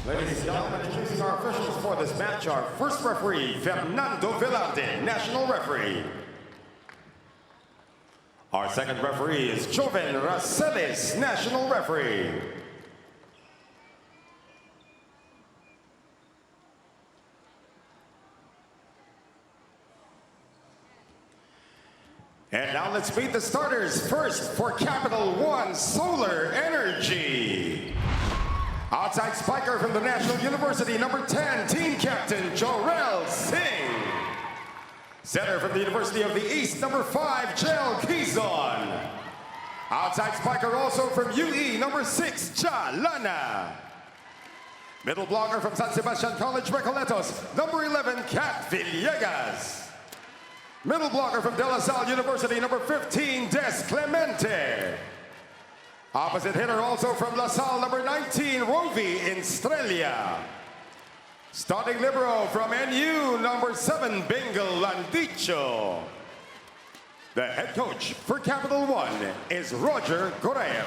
Ladies and gentlemen, introducing our officials for this match, our first referee, Fernando Velarde, national referee. Our second referee is Joven Raceles, national referee. And now let's meet the starters. First, for Capital1 Solar Energy. Outside spiker from the National University, number 10, team captain, Jorel Singh. Setter from the University of the East, number 5, Jel Quizon. Outside spiker also from UE, number 6, Ja Lana. Middle blocker from San Sebastian College, Recoletos, number 11, Kat Villegas. Middle blocker from De La Salle University, number 15, Des Clemente. Opposite hitter also from La Salle, number 19, Rovi Estrella. Starting libero from NU, number 7, Bengal Landicho. The head coach for Capital1 is Roger Correa.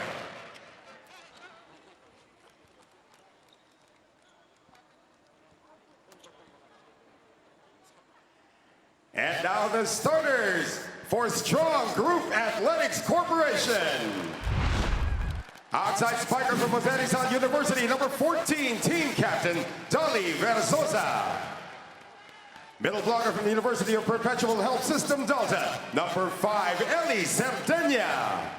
And now the starters for Strong Group Athletics Corporation. Outside spiker from Jose Rizal University, number 14, team captain, Dolly Versosa. Middle blocker from the University of Perpetual Health System, Delta, number 5, Ellie Sardegna.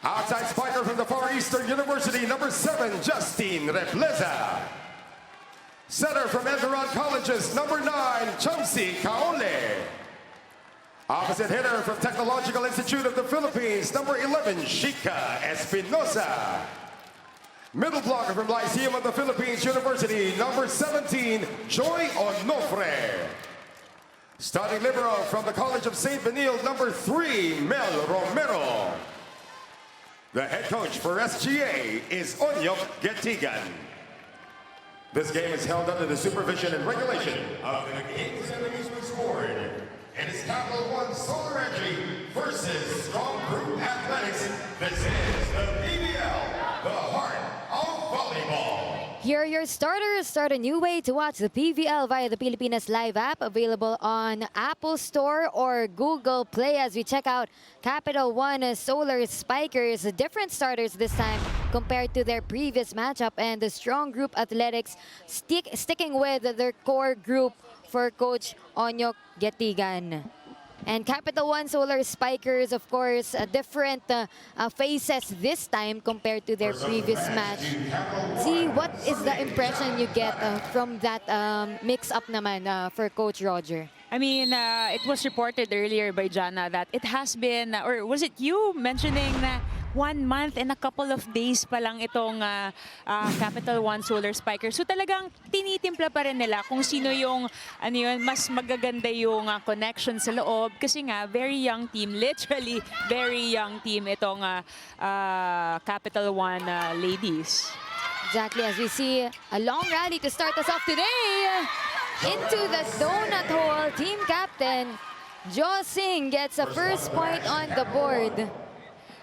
Outside spiker from the Far Eastern University, number 7, Justine Repleza. Setter from Eldoron Colleges, number 9, Chomsi Kaole. Opposite hitter from Technological Institute of the Philippines, number 11, Shika Espinosa. Middle blocker from Lyceum of the Philippines University, number 17, Joy Onofre. Starting libero from the College of St. Benil, number 3, Mel Romero. The head coach for SGA is Onyok Getigan. This game is held under the supervision and regulation of the Games and Amusements Board. It is Capital1 Solar Energy versus Strong Group Athletics. This is the PVL, the heart of volleyball. Here are your starters. Start a new way to watch the PVL via the Pilipinas Live app, available on Apple Store or Google Play as we check out Capital1 Solar Spikers. Different starters this time compared to their previous matchup, and the Strong Group Athletics sticking with their core group for Coach Onyok Getigan. And Capital1 Solar Spikers, of course, different faces this time compared to their previous match. See, what is the impression you get from that mix-up naman for Coach Roger? I mean, it was reported earlier by Jana that it has been, or was it you mentioning na 1 month and a couple of days pa lang itong Capital1 Solar Spikers. So talagang tinitimpla pa rin nila kung sino yung mas magaganda yung connection sa loob. Kasi nga, very young team, literally very young team itong Capital1 ladies. Exactly, as we see a long rally to start us off today. Into the donut hole, team captain Jo Singh gets a first point on the board.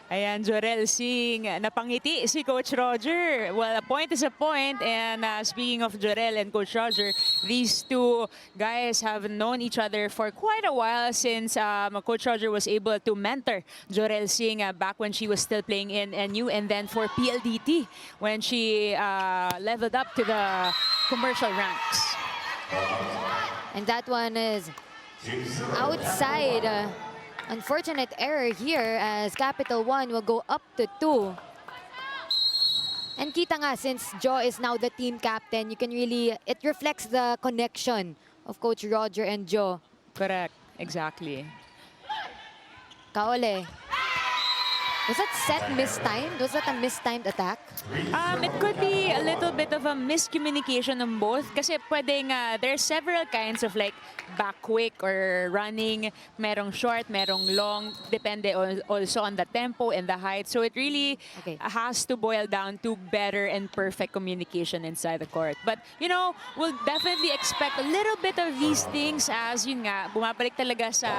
Ayan, Jorel Singh, napangiti si Coach Roger. Well, a point is a point. And speaking of Jorel and Coach Roger, these two guys have known each other for quite a while since Coach Roger was able to mentor Jorel Singh back when she was still playing in NU, and then for PLDT when she leveled up to the commercial ranks. And that one is outside. Unfortunate error here as Capital1 will go up to 2. And kita nga, since Jo is now the team captain, you can really, it reflects the connection of Coach Roger and Jo. Correct, exactly. Kaole. Was that set mistimed? Was that a mistimed attack? It could be a little bit of a miscommunication on both. Kasi pwedeng, there's several kinds of like back quick or running. Merong short, merong long. Depende also on the tempo and the height. So it really has to boil down to better and perfect communication inside the court. But, you know, we'll definitely expect a little bit of these things as yun nga, bumabalik talaga sa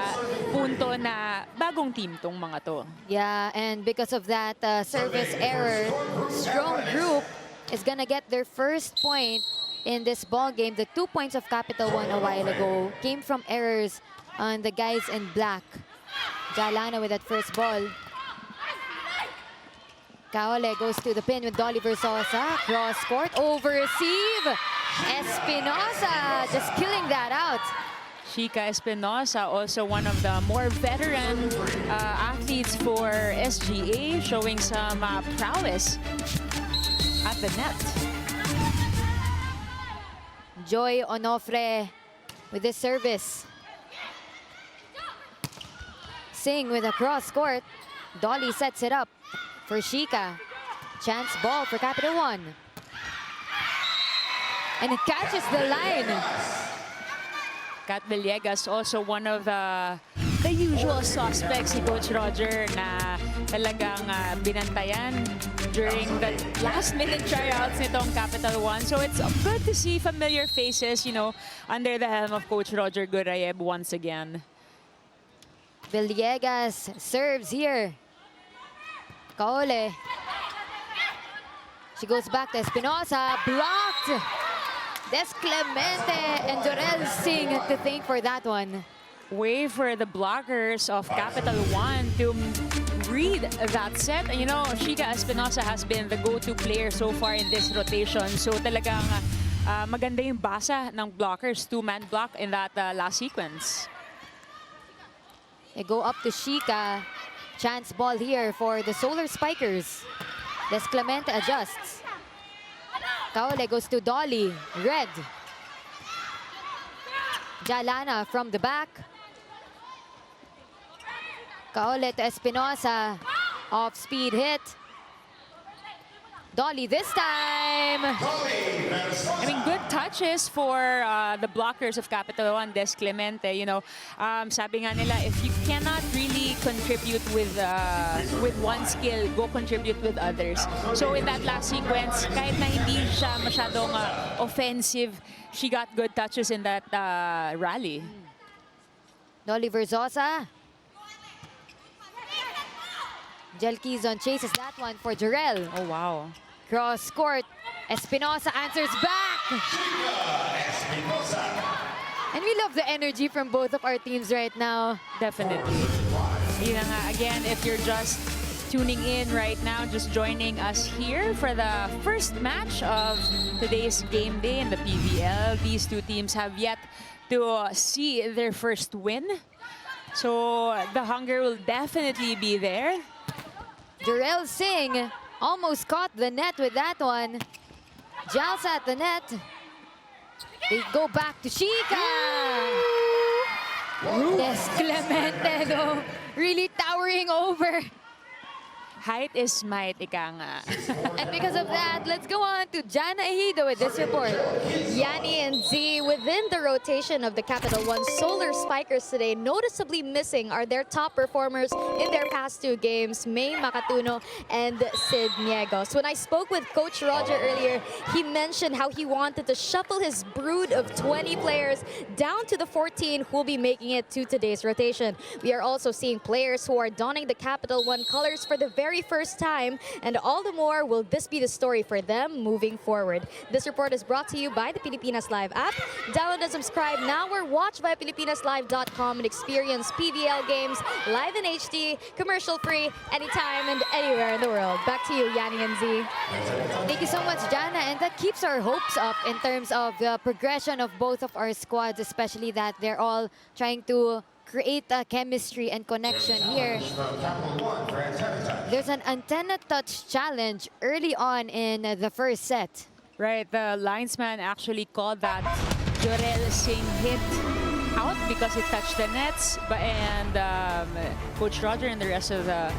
punto na bagong team tong mga to. Yeah, and because of that service error, Strong Group is gonna get their first point in this ball game. The 2 points of Capital One a while ago came from errors on the guys in black. Jalana with that first ball. Kaole goes to the pin with Dolly Versosa. Cross court, over receive. Espinosa just killing that out. Chica Espinosa, also one of the more veteran athletes for SGA, showing some prowess at the net. Joy Onofre with this service. Singh with a cross court. Dolly sets it up for Chica. Chance ball for Capital One. And it catches the line. Kat Villegas, also one of the usual suspects si Coach Roger na talagang binantayan during the last-minute tryouts nitong Capital One. So it's good to see familiar faces, you know, under the helm of Coach Roger Gurayeb once again. Villegas serves here. Kaole. She goes back to Espinosa. Blocked. Des Clemente and Jorel Singh to thank for that one. Way for the blockers of Capital One to read that set. And you know, Chica Espinosa has been the go-to player so far in this rotation. So talagang maganda yung basa ng blockers, two-man block in that last sequence. They go up to Chica. Chance ball here for the Solar Spikers. Des Clemente adjusts. Kaole goes to Dolly. Red. Jalana from the back. Kaole to Espinosa. Off-speed hit. Dolly this time. I mean, good touches for the blockers of Capital One, Des Clemente. You know, sabi nga nila, if you cannot really contribute with one skill, go contribute with others. So in that last sequence, kahit na hindi siya masyadong offensive, she got good touches in that rally. Dolly Versosa. Jel Quizon chases that one for Jorel. Oh, wow. Cross court. Espinosa answers back. And we love the energy from both of our teams right now. Definitely. Yun nga, again, if you're just tuning in right now, just joining us here for the first match of today's game day in the PVL. These two teams have yet to see their first win. So the hunger will definitely be there. Jorel Singh almost caught the net with that one. Jals at the net. They go back to Chica. Des Clemente though, really towering over. Height is might, ika nga. And because of that, let's go on to Jana Ejido with this report. Yanni and Z, within the rotation of the Capital One Solar Spikers today, noticeably missing are their top performers in their past two games, May Makatuno and Sid Niegos. When I spoke with Coach Roger earlier, he mentioned how he wanted to shuffle his brood of 20 players down to the 14 who will be making it to today's rotation. We are also seeing players who are donning the Capital One colors for the very first time, and all the more will this be the story for them moving forward. This report is brought to you by the Pilipinas Live app. Download and subscribe now or watch via PilipinasLive.com and experience PVL games live in HD, commercial-free, anytime and anywhere in the world. Back to you, Yanni and Z. Thank you so much, Jana. And that keeps our hopes up in terms of the progression of both of our squads, especially that they're all trying to create a chemistry and connection here. There's an antenna touch challenge early on in the first set. Right, the linesman actually called that Jorel Singh hit out because it touched the nets, and Coach Roger and the rest of the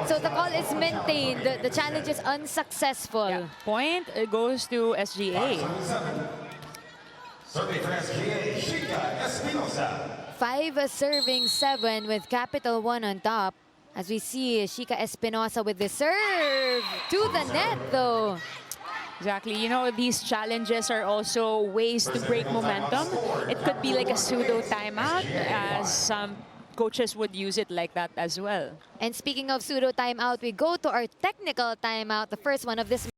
So the call is maintained. The challenge is unsuccessful. Yeah. Point goes to SGA. Serving for SGA, Shika Espinosa. 5 serving 7 with Capital 1 on top. As we see Shika Espinosa with the serve to the net though. Exactly. You know, these challenges are also ways to break momentum. It could be like a pseudo timeout, as some coaches would use it like that as well. And speaking of pseudo timeout, we go to our technical timeout, the first one of this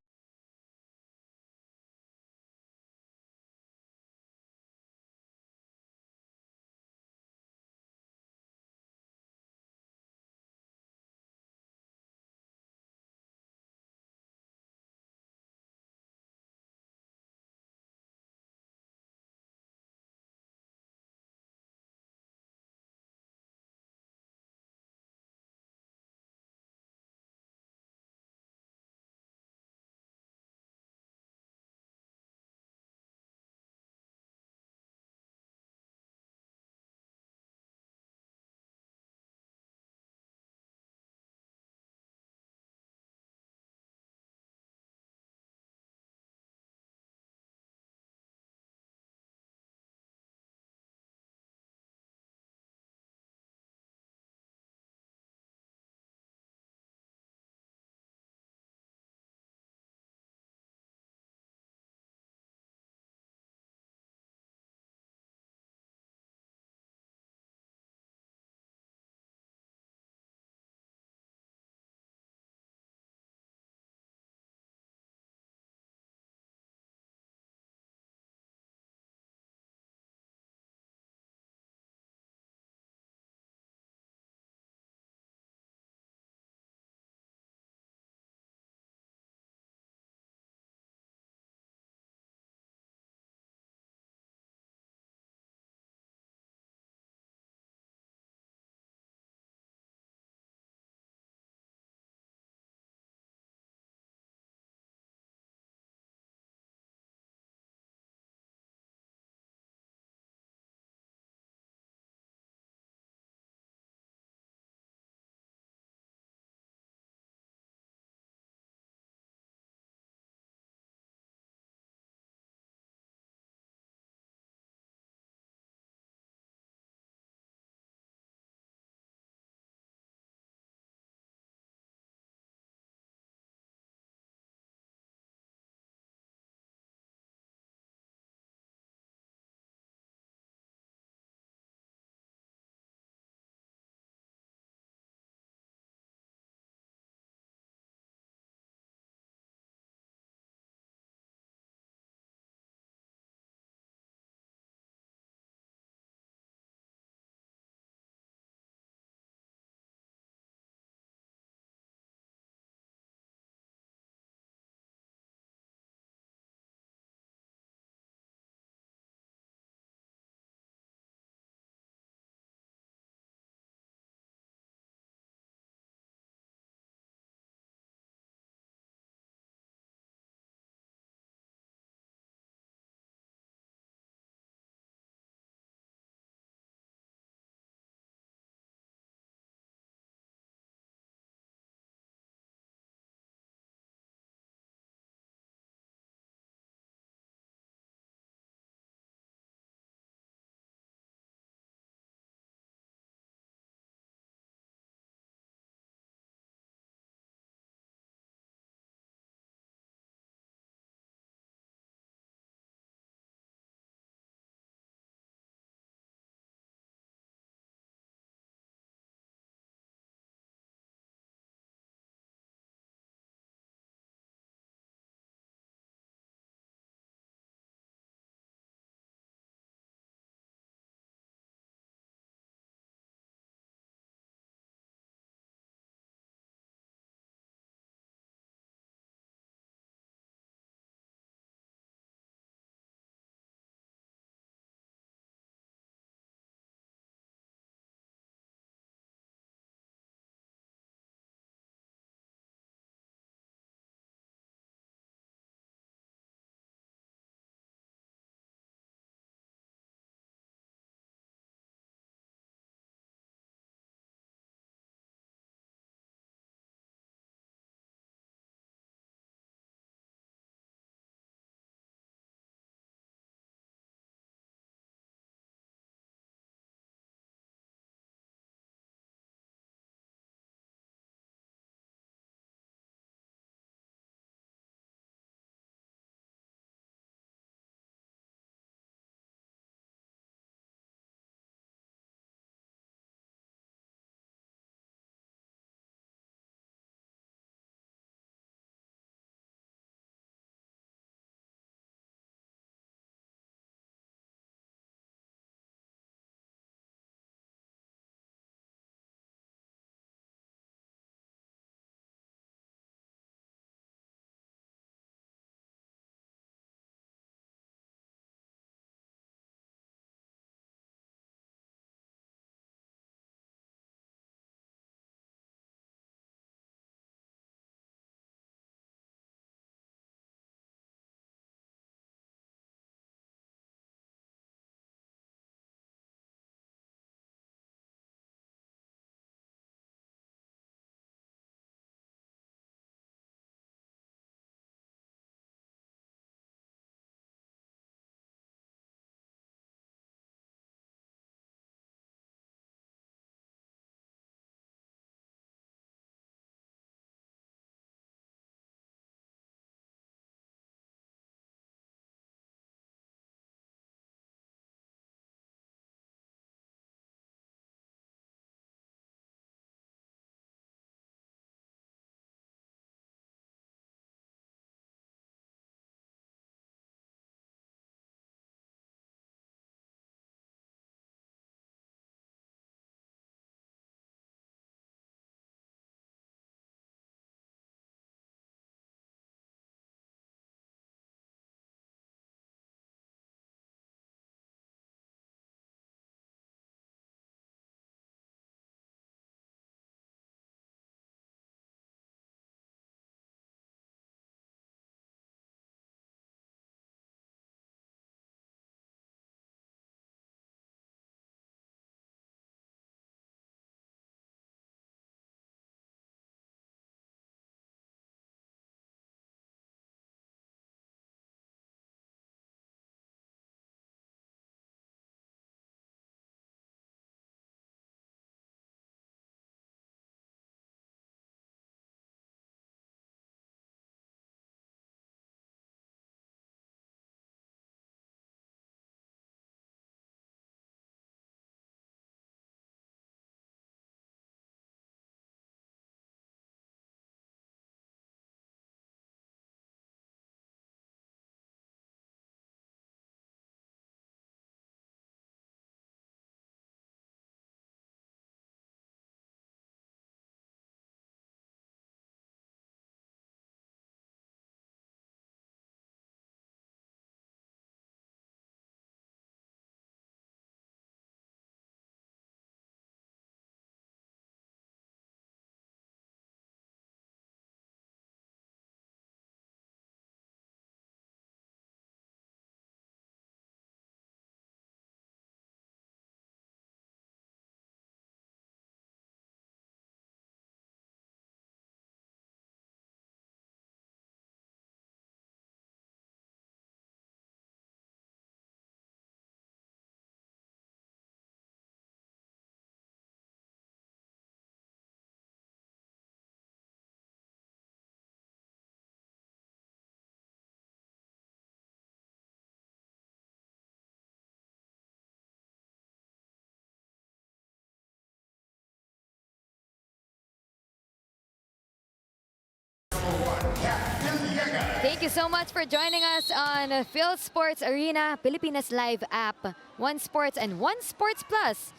Thank you so much for joining us on Phil Sports Arena, Pilipinas Live app, One Sports and One Sports Plus.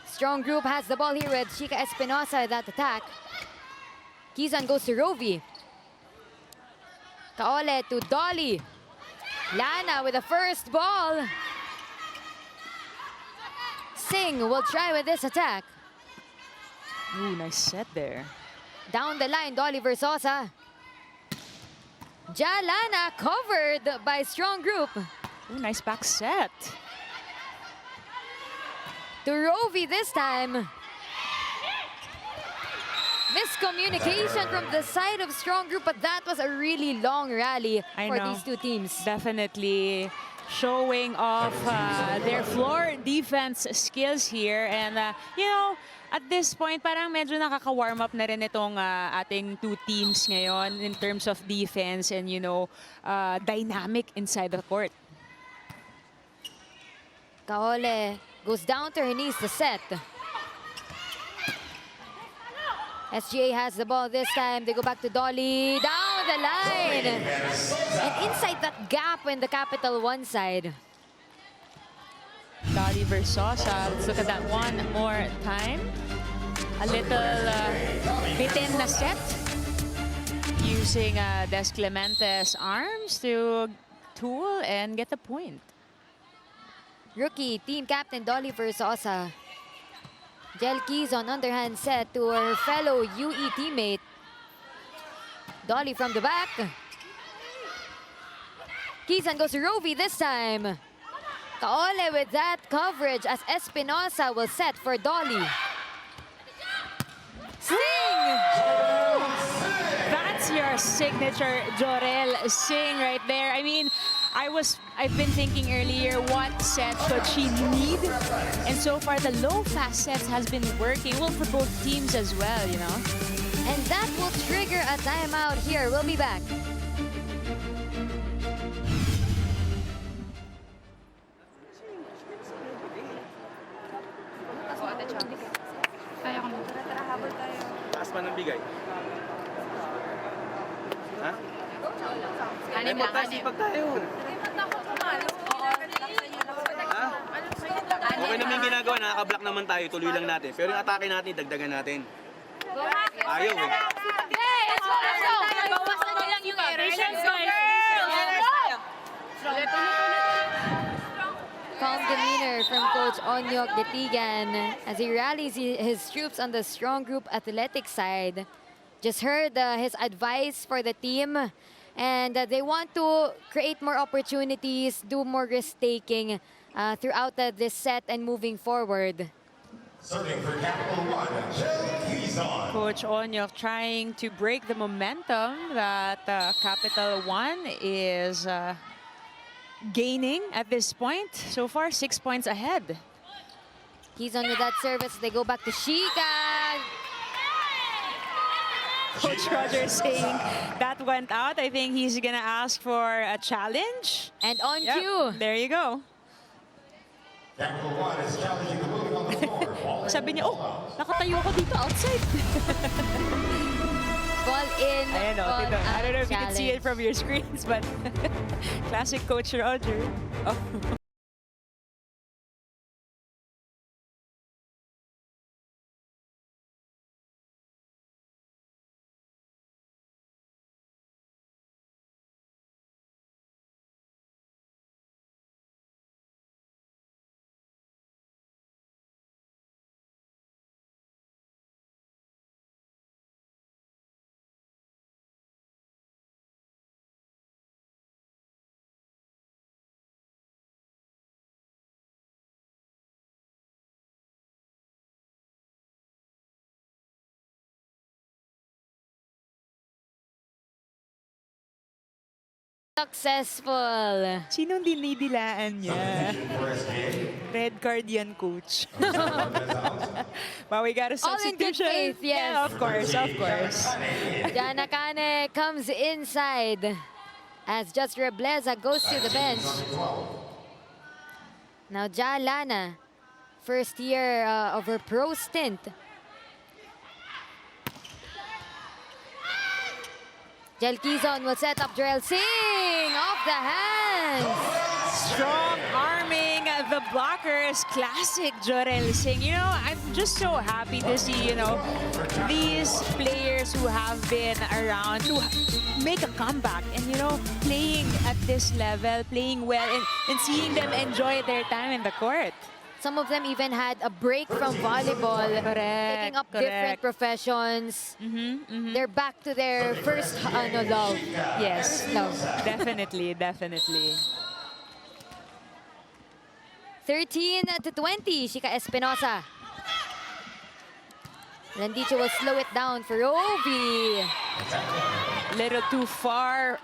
Strong Group has the ball here with Chica Espinosa at that attack. Kizan goes to Rovi. Kaole to Dolly. Lana with the first ball. Singh will try with this attack. Ooh, nice set there. Down the line, Dolly Versosa. Lana covered by Strong Group. Ooh, nice back set. To Rovi this time. Miscommunication from the side of Strong Group, but that was a really long rally for these two teams. Definitely showing off their floor defense skills here. And, you know, at this point, parang medyo nakaka-warm up na rin itong ating two teams ngayon in terms of defense and, you know, dynamic inside the court. Kaole goes down to her knees to set. SGA has the ball this time. They go back to Dolly. Down the line. And inside that gap in the Capital One side. Dolly Versosa. Let's look at that one more time. A little bitten na set. Using Des Clemente's arms to tool and get the point. Rookie team captain Dolly Versosa. Jel Kizon underhand set to her fellow UE teammate. Dolly from the back. Kizan goes to Rovi this time. Kaole with that coverage as Espinosa will set for Dolly. Sing! That's your signature Jorel Sing right there. I mean, I've been thinking earlier, what set should she need? And so far, the low fast sets has been working well for both teams as well, you know? And that will trigger a timeout here. We'll be back. Taas pa ng bigay. Ha? Ano mo tayo? Sipag tayo. Ha? Okay naman yung ginagawa, nakaka-block naman tayo, tuloy lang natin. Pero yung atake natin, dagdagan natin. Ayaw eh. Bawasan nyo lang yung error. Calm demeanor from Coach Onyok Detigan as he rallies his troops on the Strong Group athletic side. Just heard his advice for the team, and they want to create more opportunities, do more risk-taking throughout this set and moving forward. Serving for Capital One, Jel Kizon. Coach Onyok trying to break the momentum that Capital One is gaining at this point. So far, 6 points ahead. Kizon with that service. They go back to Shika. Coach Roger saying that went out. I think he's gonna ask for a challenge. And on Yep, cue. there you go. Capital One is challenging the moving on the floor. Sabi niya, oh, nakatayo ako dito outside. Ball in. Ayan o, ball tignan. I out don't know if you can see it challenge. from your screens, but classic Coach Roger. Oh. Successful. Sinong dinidilaan niya? Red card yan, Coach. But we got a All in good substitution. faith, yes. Yeah, of course, of course. Jana Kane comes inside as Just Rebleza goes to the bench. Now Lana, first year of her pro stint. Jel Quizon will set up Jarel Singh off the hands. Strong arming the blockers. Classic Jorel Singh. You know, I'm just so happy to see, you know, these players who have been around to make a comeback and, you know, playing at this level, playing well, and seeing them enjoy their time in the court. Some of them even had a break from volleyball, Correct, taking up different correct. professions. They're back to their first love. Yes, Love. definitely, definitely. 13-20, Shika Espinosa. Landicho will slow it down for Rovi. Little too far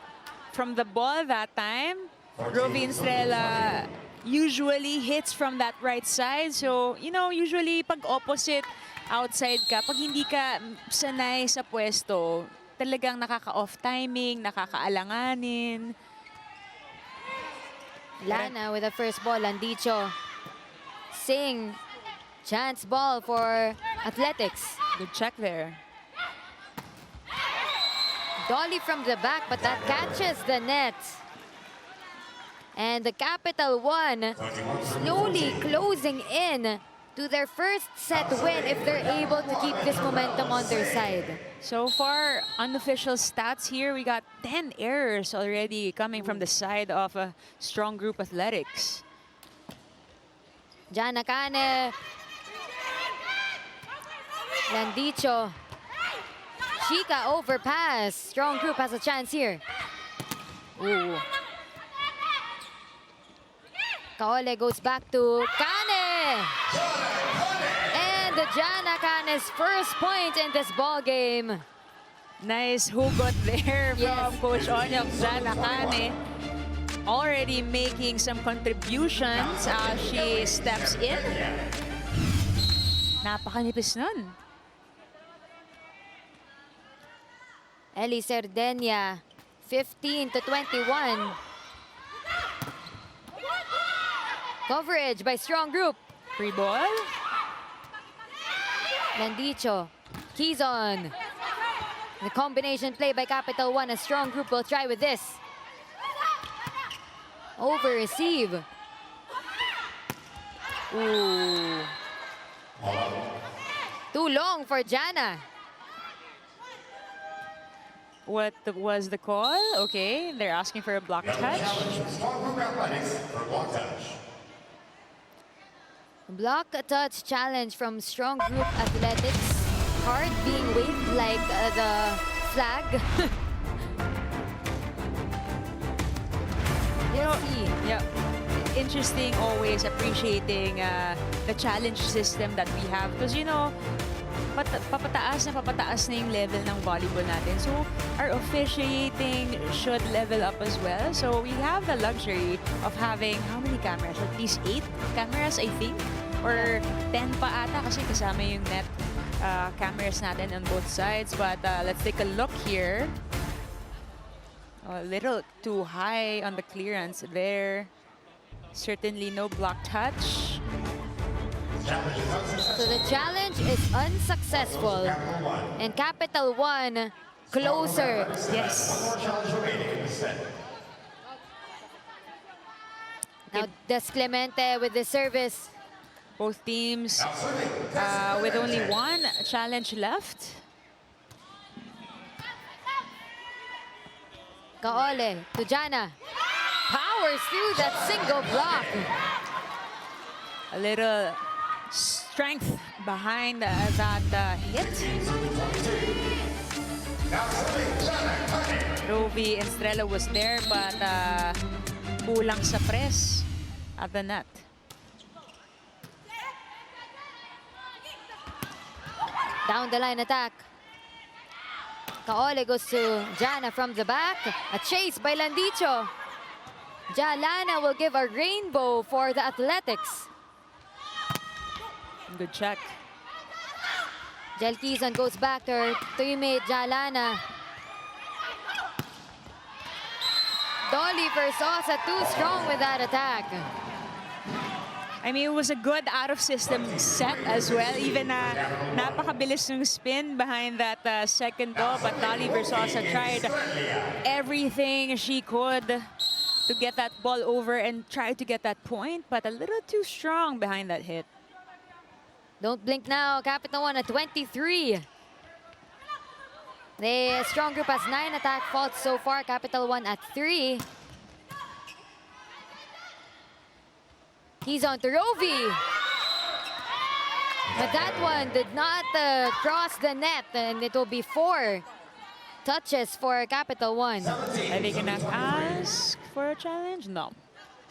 from the ball that time. Rovi Estrella usually hits from that right side. So, you know, usually pag opposite, outside ka, pag hindi ka sanay sa pwesto, talagang nakaka-off timing, nakakaalanganin. Lana with the first ball, Landicho. Singh, chance ball for Athletics. Good check there. Dolly from the back, but that catches the net. And the Capital One slowly closing in to their first set win if they're able to keep this momentum on their side. So far, unofficial stats here, we got 10 errors already coming from the side of a Strong Group Athletics. Jana Kane. Landicho. Shika overpass. Strong Group has a chance here. Ooh. Kaole goes back to Kane. And Jana Kane's first point in this ball game. Nice hugot there Yes. from Coach Onyok Jana Kane. Already making some contributions as she steps in. Napakanipis nun. Eli Cerdenia, 15-21. Coverage by Strong Group. Free ball. Landicho, Quizon. The combination play by Capital One. A Strong Group will try with this. Over receive. Ooh. Too long for Jana. What was the call? Okay, they're asking for a block touch. Block a touch challenge from Strong Group Athletics. Card being waved like the flag. We'll see. Yeah, interesting, always appreciating the challenge system that we have. Because, you know, papataas na yung level ng volleyball natin. So, our officiating should level up as well. So, we have the luxury of having, how many cameras? At least 8 cameras, I think. Or 10 pa ata kasi kasama yung net cameras natin on both sides. But let's take a look here. A little too high on the clearance there. Certainly no block touch. So the challenge is unsuccessful. And Capital One closer. Yes. Now Des Clemente with the service. Both teams with only one challenge left. Kaole to Jana. Powers through that single block. A little strength behind that hit. Rovi Estrella was there but kulang sa press at the net. Down the line attack. Kaole goes to Jana from the back. A chase by Landicho. Jalana will give a rainbow for the Athletics. Good check. Jel Quizon goes back to her teammate Jalana. Dolly Versosa too strong with that attack. I mean, it was a good out-of-system set as well. Even napakabilis ng spin behind that second goal. But Nali Versosa tried everything she could to get that ball over and try to get that point. But a little too strong behind that hit. Don't blink now. Capital 1 at 23. The strong group has 9 attack faults so far. Capital 1 at 3. He's on to Rovi. But that one did not cross the net, and it will be 4 touches for Capital 1. Are they gonna ask for a challenge? No.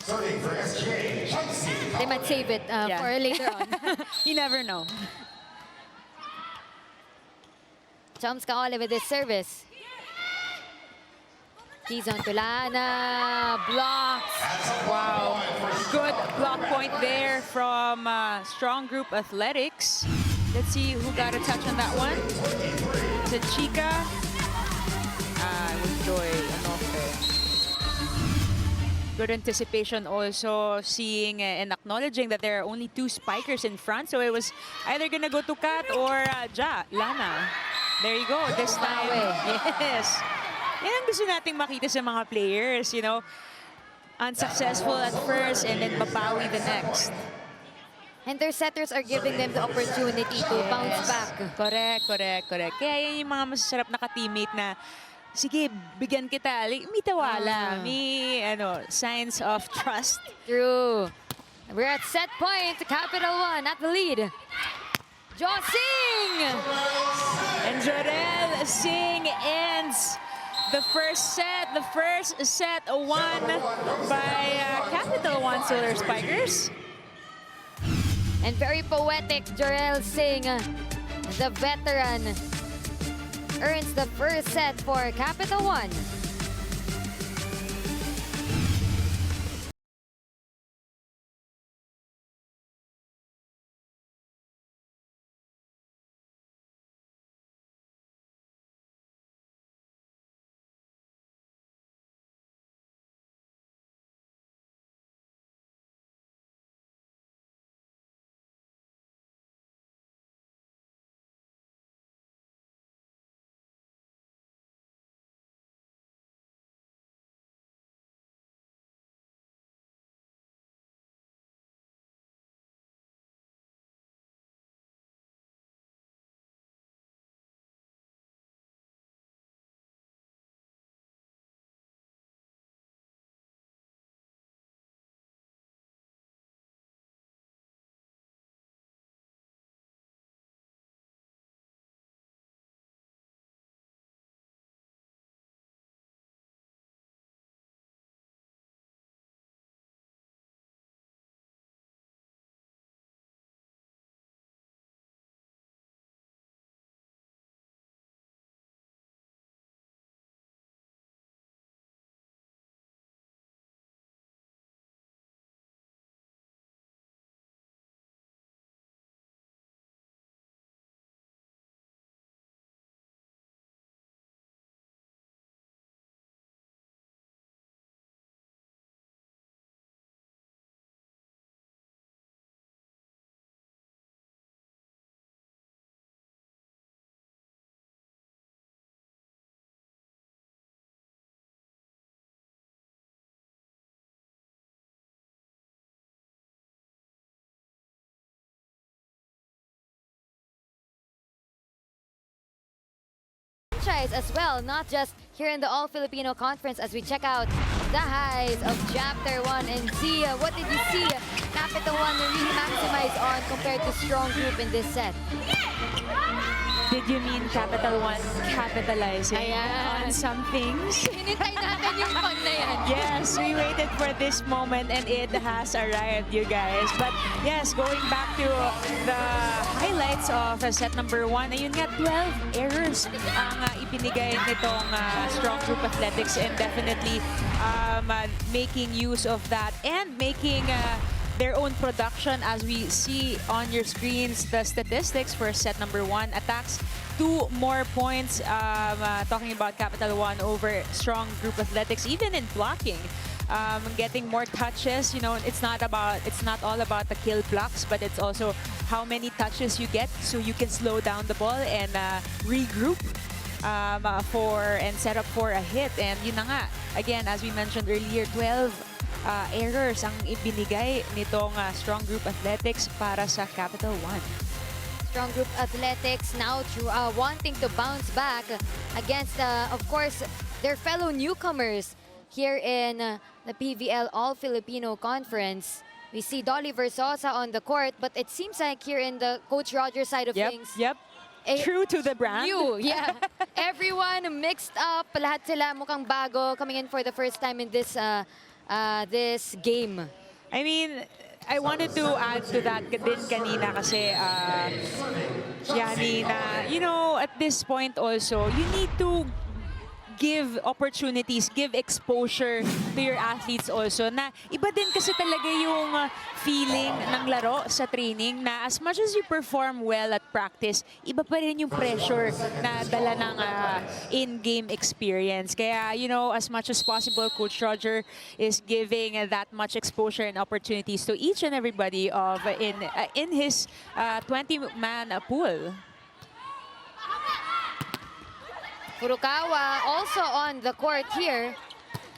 They might save it for later on. You never know. Chums Kaole with his service. He's on to Lana. Blocks. Wow. Good block point there from Strong Group Athletics. Let's see who got a touch on that one. It's a Chica. Joy Anofe. Good anticipation also, seeing and acknowledging that there are only 2 spikers in front. So it was either gonna go to Kat or Lana. There you go, this time. Yes. Yan ang gusto nating makita sa mga players, you know. Unsuccessful at first and then babawi the next. And their setters are giving them the opportunity to bounce back. Correct. Kaya yan yung mga masasarap na ka-teammate na, sige, bigyan kita. Like, may tawala, may signs of trust. True. We're at set point. Capital 1 at the lead. Josing! And Jorel Singh ends the first set won by Capital 1 Solar Spikers. And very poetic, Jorel Singh, the veteran, earns the first set for Capital 1. As well, not just here in the All-Filipino Conference, as we check out the highs of Chapter 1 and see what did you see Capital 1 really maximize on compared to Strong Group in this set. Did you mean Capital 1 capitalizing Ayan. on some things? Hinintay natin yung fun na yan. Yes, we waited for this moment and it has arrived, you guys. But yes, going back to the highlights of set number 1, ayun nga, 12 errors ang ibinigay nitong Strong Group Athletics, and definitely making use of that and making their own production. As we see on your screens, the statistics for set number 1, attacks 2 more points. Talking about Capital One over Strong Group Athletics, even in blocking. Getting more touches, you know, it's not all about the kill blocks, but it's also how many touches you get so you can slow down the ball and regroup and set up for a hit. And yun na nga, again, as we mentioned earlier, 12 errors ang ibinigay nitong Strong Group Athletics para sa Capital One. Strong Group Athletics now wanting to bounce back against, of course, their fellow newcomers here in the PVL All-Filipino Conference. We see Dolly Versosa on the court, but it seems like here in the Coach Roger side of things, Yep. True to the brand. new, yeah. Everyone mixed up. Lahat sila mukhang bago, coming in for the first time in this this game. I mean, I wanted to add to that din kanina kasi, Yani, na, you know, at this point also, you need to give opportunities, give exposure to your athletes also. Na iba din kasi talaga yung feeling ng laro sa training na as much as you perform well at practice, iba pa rin yung pressure na dala ng in-game experience. Kaya, you know, as much as possible, Coach Roger is giving that much exposure and opportunities to each and everybody in his 20-man pool. Furukawa also on the court here.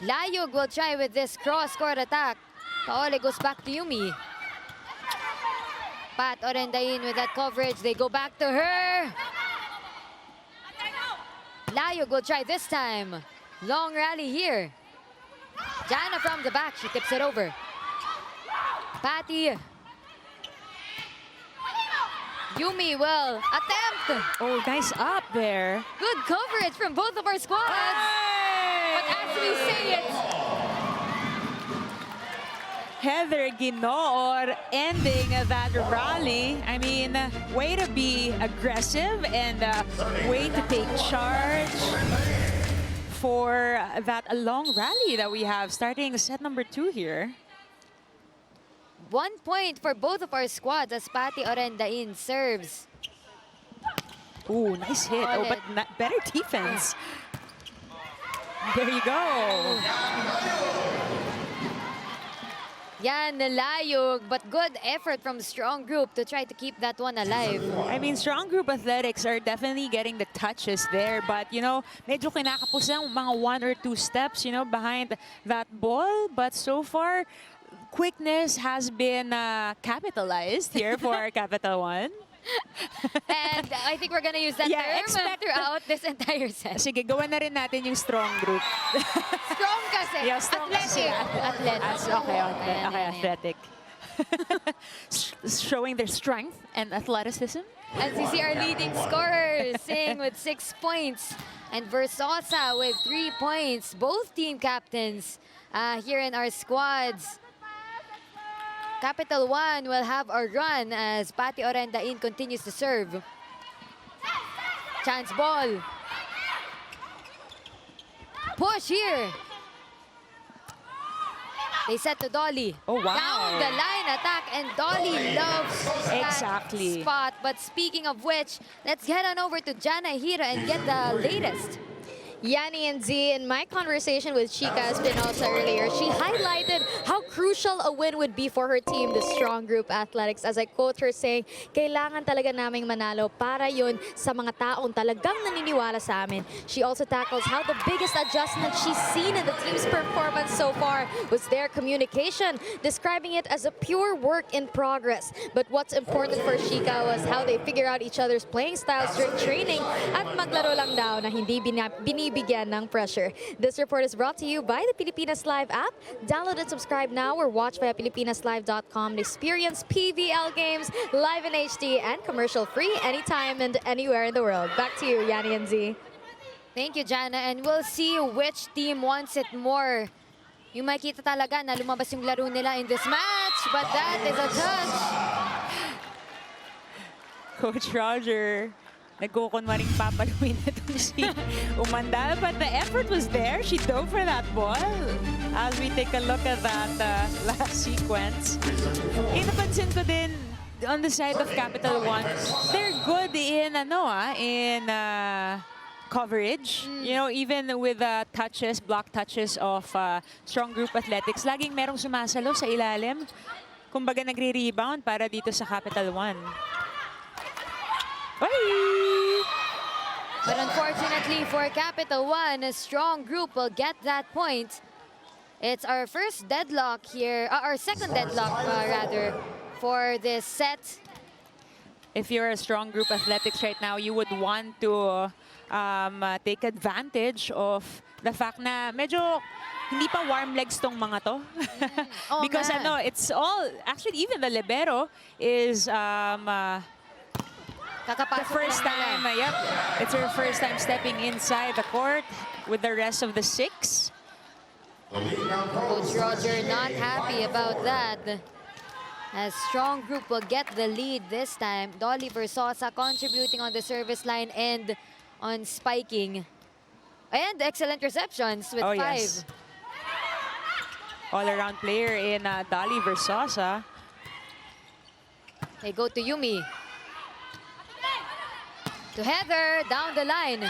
Layog will try with this cross-court attack. Paole goes back to Yumi. Pat Orendain with that coverage. They go back to her. Layog will try this time. Long rally here. Jana from the back. She tips it over. Patty. Yumi will attempt. Oh, nice up there. Good coverage from both of our squads. But as we say it, Heather Ginoor ending that rally. I mean, way to be aggressive and way to take charge for that long rally that we have starting set number 2 here. 1 point for both of our squads as Patty Orendain serves. Ooh, nice hit. Oh, but better defense. There you go. Yan, nalayog, but good effort from Strong Group to try to keep that one alive. I mean, Strong Group Athletics are definitely getting the touches there, but, you know, medyo kinakapos lang mga 1 or 2 steps, you know, behind that ball. But so far, quickness has been capitalized here for our Capital One. And I think we're gonna use that term throughout this entire set. Sige, gawa na rin natin yung Strong Group. Strong kasi. Yeah, strong athletic. kasi. Athletic. Okay, Ayan, ayan. athletic. Showing their strength and athleticism. And CC, our leading scorer, Singh with 6 points. And Versosa with 3 points. Both team captains here in our squads. Capital One will have a run as Patty Orendain continues to serve. Chance ball. Push here. They set to Dolly. Oh, wow. Down the line attack, and Dolly loves that spot. But speaking of which, let's head on over to Jana Hira and get the latest. Yani and Z, in my conversation with Chika Espinosa earlier, she highlighted how crucial a win would be for her team, the Strong Group Athletics. As I quote her saying, kailangan talaga naming manalo para yun sa mga taong talagang naniniwala sa amin. She also tackles how the biggest adjustment she's seen in the team's performance so far was their communication, describing it as a pure work in progress. But what's important for Chika was how they figure out each other's playing styles during training at maglaro lang daw na hindi binibigyan ng pressure. This report is brought to you by the Pilipinas Live app. Download and subscribe now or watch via PilipinasLive.com to experience PVL games live in HD and commercial-free anytime and anywhere in the world. Back to you, Yani and Z. Thank you, Jana. And we'll see which team wants it more. Yung makita talaga na lumabas yung laro nila in this match, but that is a touch. Coach Roger Nagkukunwaring papaluin na itong si Umandal. But the effort was there. She dove for that ball. As we take a look at that last sequence. Napansin ko din on the side of Capital One, they're good in coverage. You know, even with touches, block touches of Strong Group Athletics, laging merong sumasalo sa ilalim. Kumbaga nagre-rebound para dito sa Capital One. Bye! But unfortunately for Capital One, a Strong Group will get that point. It's our first deadlock here, our second deadlock rather, for this set. If you're a Strong Group Athletics right now, you would want to take advantage of the fact na medyo hindi pa warm legs tong mga to. Because it's all, actually even the libero is the first time, it's her first time stepping inside the court with the rest of the 6. Coach Roger not happy about that. As Strong Group will get the lead this time. Dolly Versosa contributing on the service line and on spiking. And excellent receptions with 5. Yes. All-around player in Dolly Versosa. They go to Yumi. To Heather, down the line.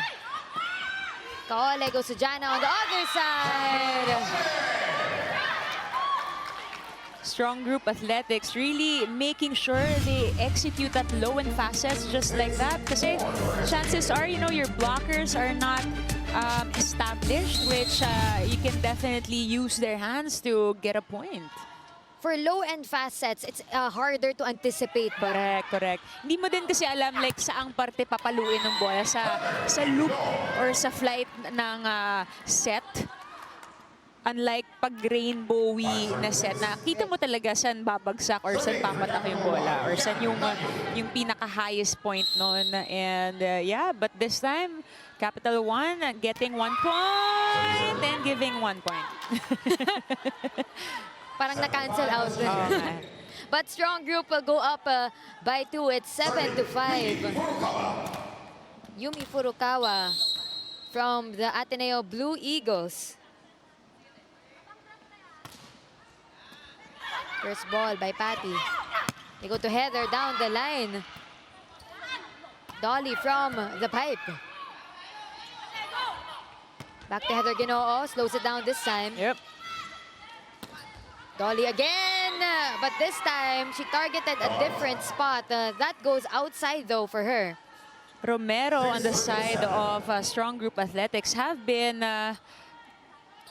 Kaole goes to Jana on the other side. Strong Group Athletics really making sure they execute that low and fast sets just like that. Kasi chances are, you know, your blockers are not established, which you can definitely use their hands to get a point. For low and fast sets, it's harder to anticipate. Correct, correct. Hindi mo din kasi alam like saang parte papaluin ng bola sa loop or sa flight ng set. Unlike pag rainbowy na set, na kita mo talaga saan babagsak or saan papatak yung bola or saan yung pinaka-highest point nun. And yeah, but this time, Capital One getting 1 point and giving 1 point. Parang na-cancel out. But Strong Group will go up by 2. It's 7-5. Yumi Furukawa from the Ateneo Blue Eagles. First ball by Patty. They go to Heather down the line. Dolly from the pipe. Back to Heather Ginoo. Slows it down this time. Yep. Dolly again, but this time she targeted a different spot. That goes outside though for her. Romero on the side of Strong Group Athletics have been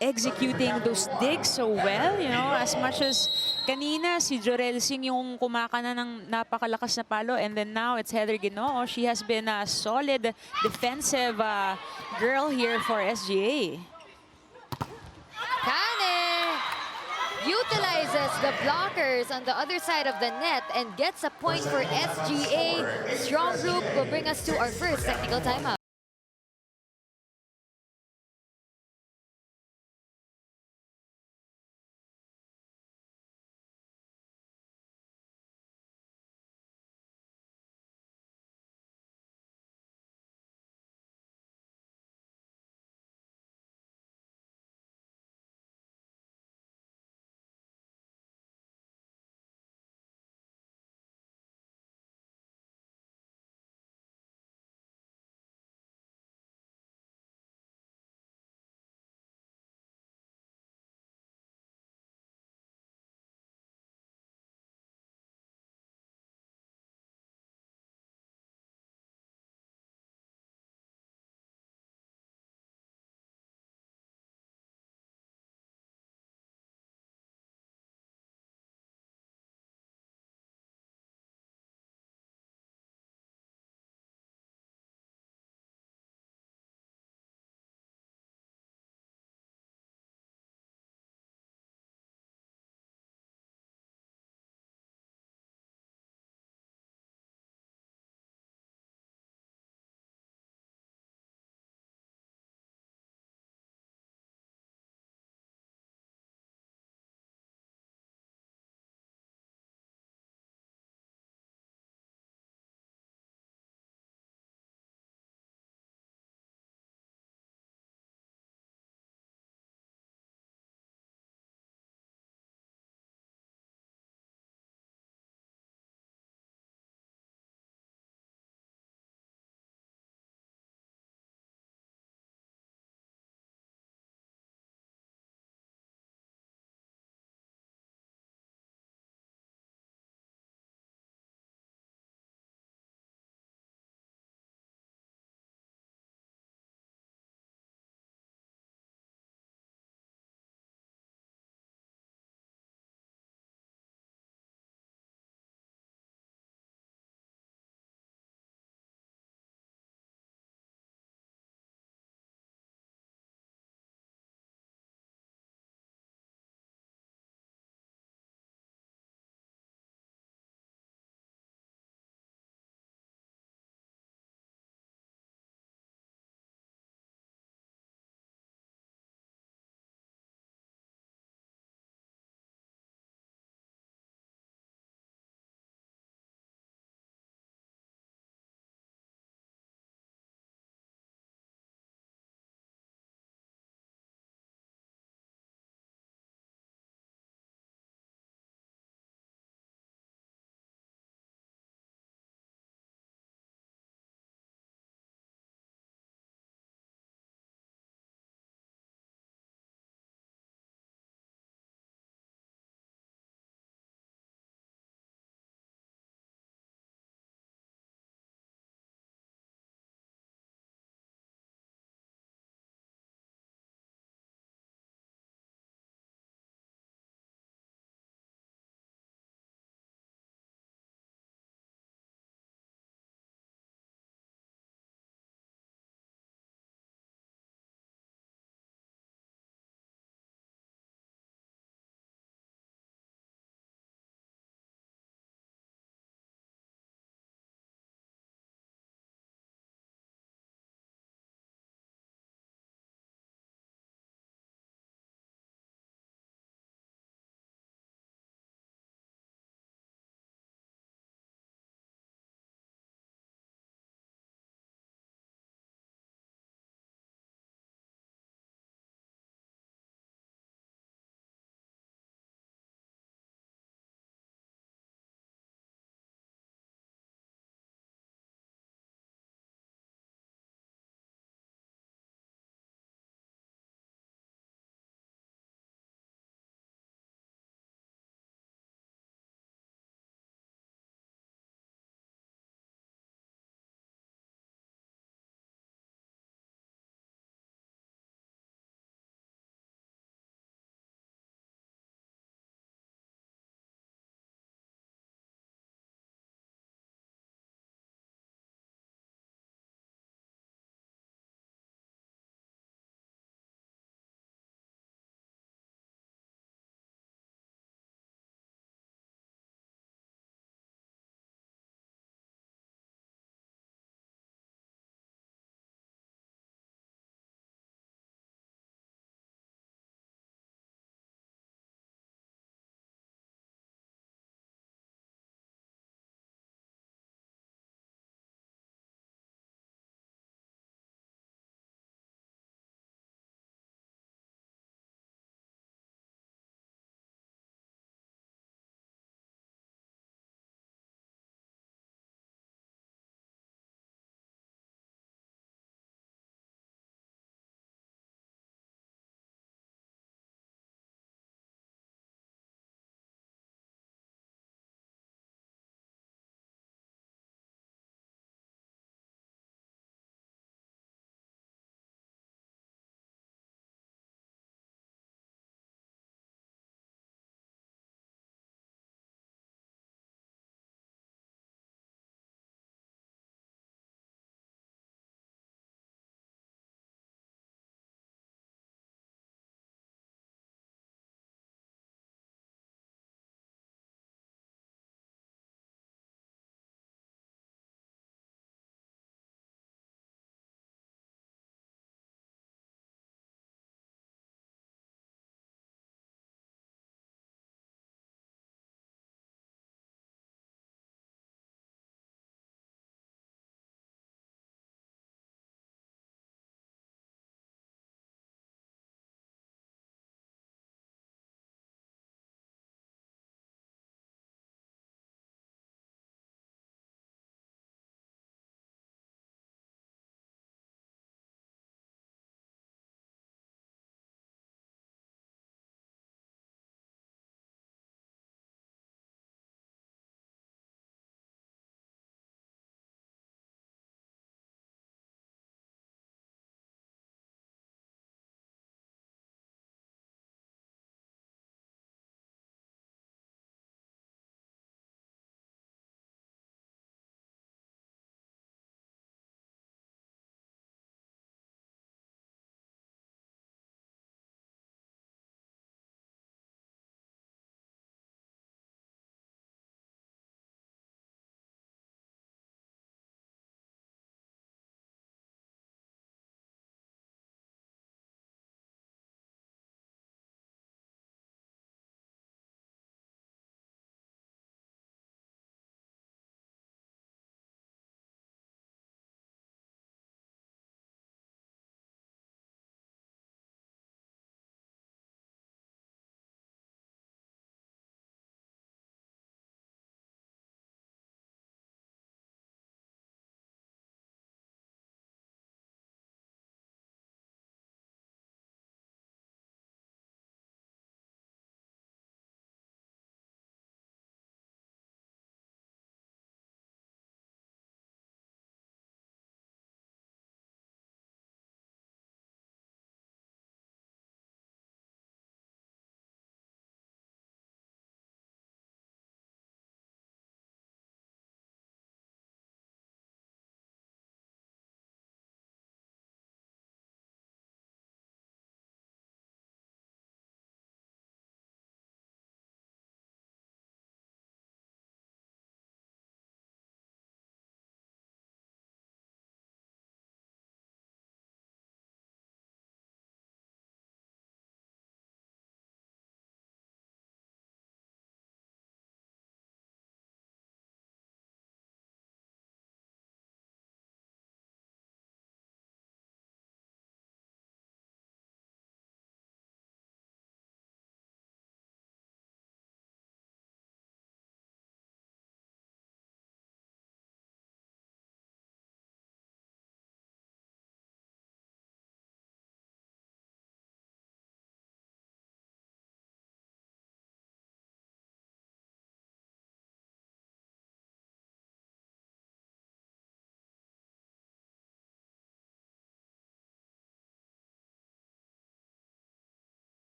executing those digs so well, you know, as much as kanina si Jorel Singh yung kumakana ng napakalakas na palo, and then now it's Heather Ginoo. She has been a solid defensive girl here for SGA. Kane utilizes the blockers on the other side of the net and gets a point for SGA. Strong Group will bring us to our first technical timeout.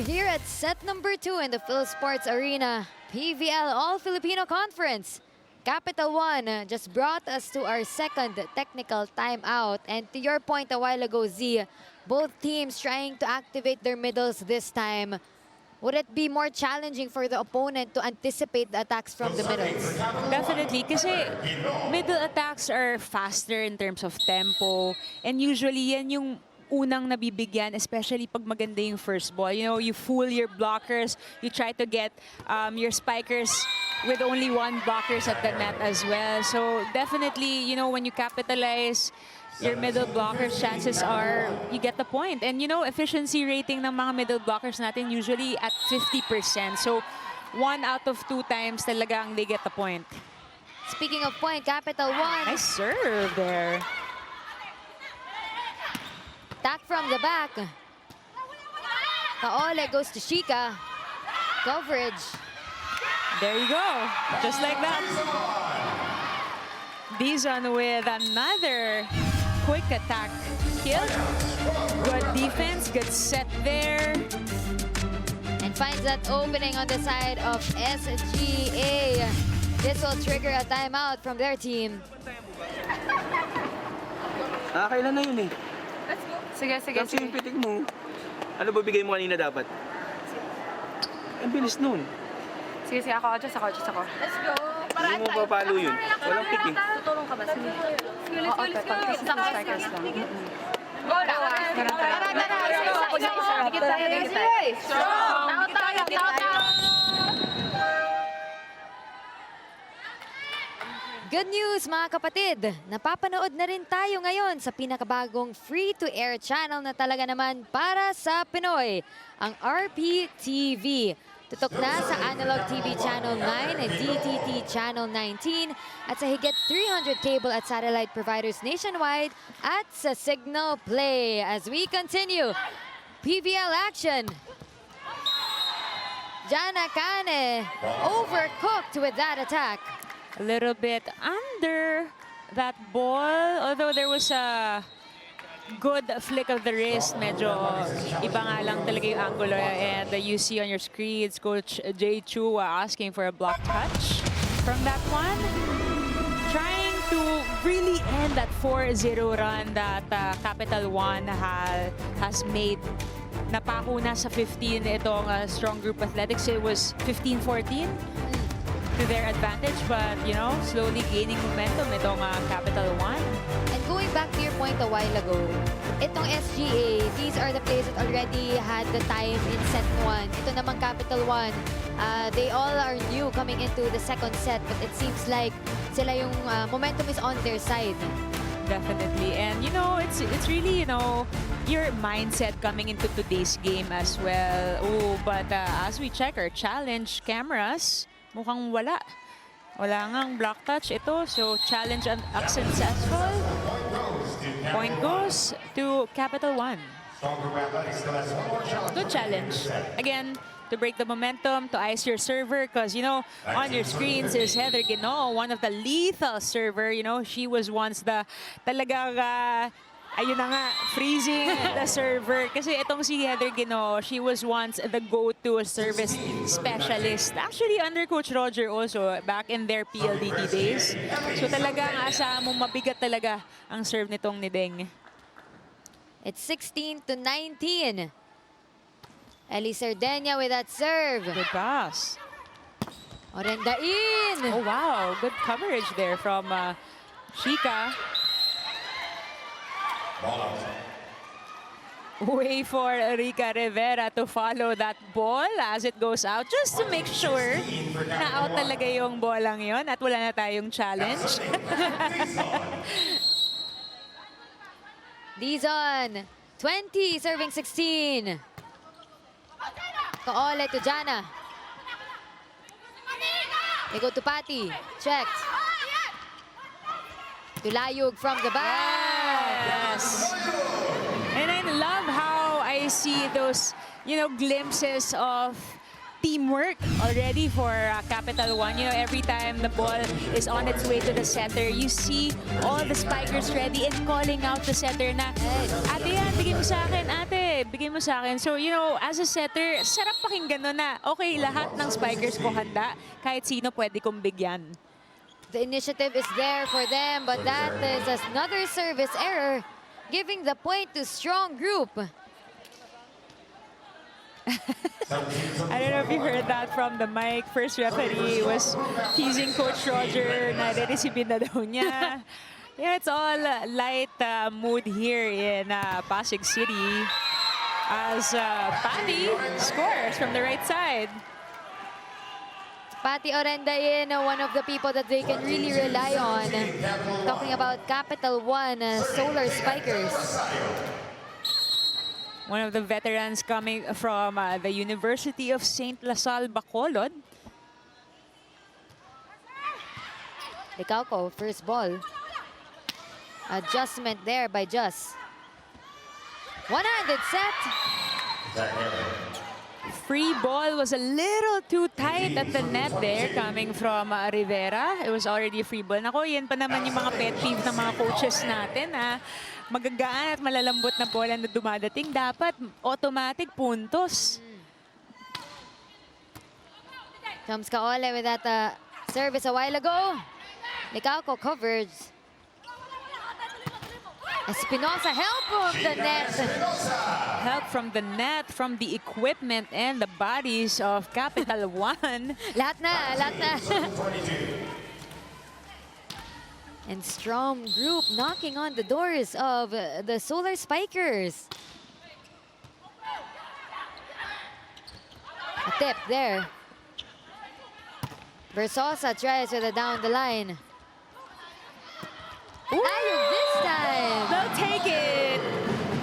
Here at set number 2 in the Phil Sports Arena, PVL All-Filipino Conference. Capital One just brought us to our second technical timeout. And to your point a while ago, Z, both teams trying to activate their middles this time. Would it be more challenging for the opponent to anticipate the attacks from the middles? Definitely, kasi middle attacks are faster in terms of tempo. And usually, yan yung unang nabibigyan, especially pag maganda yung first ball. You know, you fool your blockers, you try to get your spikers with only one blockers at the net as well. So definitely, you know, when you capitalize your middle blockers, chances are you get the point. And you know, efficiency rating ng mga middle blockers natin usually at 50%. So 1 out of 2 times talagang they get the point. Speaking of point, Capital One. Nice serve there. Attack from the back. Kaole goes to Shika. Coverage. There you go. Just like that. Dizon with another quick attack kill. Good defense, good set there. And finds that opening on the side of SGA. This will trigger a timeout from their team. Kailan na yun eh. Let's go. Sige. Kasi yung pitik mo, ano ba bigay mo kanina dapat? Ang bilis nun. Sige, ako. Let's go. Hindi mo papalo yun. Walang pick eh. Tutulong ka ba? Sige. Let's go. Isang strikers lang. Go na. Good news mga kapatid! Napapanood na rin tayo ngayon sa pinakabagong free-to-air channel na talaga naman para sa Pinoy, ang RPTV. Tutok na sa Analog TV Channel 9, DTT Channel 19, at sa higit 300 cable at satellite providers nationwide at sa Signal Play. As we continue, PVL action. Jana Kane overcooked with that attack. A little bit under that ball, although there was a good flick of the wrist. Medyo iba nga lang talaga yung angulo. And you see on your screens, Coach Jay Chu asking for a block touch from that one. Trying to really end that 4-0 run that Capital One has made. Napako na sa 15 itong Strong Group Athletics. It was 15-14. To their advantage, but you know, slowly gaining momentum itong Capital One. And going back to your point a while ago, itong SGA, these are the players that already had the time in set 1. Ito naman Capital One, they all are new coming into the second set, but it seems like sila yung momentum is on their side. Definitely, and you know, it's really, you know, your mindset coming into today's game as well. Oh, but as we check our challenge cameras, mukhang wala. Wala ngang block touch ito. So, challenge unsuccessful. Point goes to Capital One. Good challenge. Again, to break the momentum, to ice your server. Because, you know, on your screens is Heather Ginoo, one of the lethal server. You know, she was once the talagang ayun na nga, freezing the server. Kasi itong si Heather Ginoo, she was once the go-to service specialist. Actually, under Coach Roger also, back in their PLDT days. So talagang asa mo mabigat talaga ang serve nitong ni Deng. It's 16-19. Ellie Sardenia with that serve. Good pass. Orenda in! Oh, wow. Good coverage there from Shika. Way for Rica Rivera to follow that ball as it goes out, just to make sure na out talaga yung bolang yon at wala na tayong challenge. Dizon, 20, serving 16. Kaole to Jana. They go to Patty. Checked. To Layug from the back. Yes. And I love how I see those, you know, glimpses of teamwork already for Capital One. You know, every time the ball is on its way to the setter, you see all the spikers ready and calling out the setter na, ate yan, bigay mo sa akin, ate, bigay mo sa akin. So, you know, as a setter, sarap pakinggan no na, okay, lahat ng spikers ko handa, kahit sino pwede kong bigyan. The initiative is there for them, but that is another service error, giving the point to Strong Group. I don't know if you heard that from the mic. First referee was teasing Coach Roger na re-receive na daw niya. Yeah, it's all light mood here in Pasig City as Patty scores from the right side. Patty Orendain, one of the people that they can really rely on. Talking about Capital One Solar Spikers. One of the veterans coming from the University of St. Lasal, Bacolod. Licauco, first ball. Adjustment there by Just. One-handed set. Free ball was a little too tight at the net there coming from Rivera. It was already a free ball. Nako, yan pa naman yung mga pet peeve ng mga coaches natin. Magagaan at malalambot na bola na dumadating. Dapat automatic puntos. Comes Kaole with that service a while ago. Licauco coverage. Espinosa, help of the net. Help from the net, from the equipment and the bodies of Capital One. Lahat na, lahat na. And Strong Group knocking on the doors of the Solar Spikers. A tip there. Versosa tries with it down the line. Layog this time. They'll take it.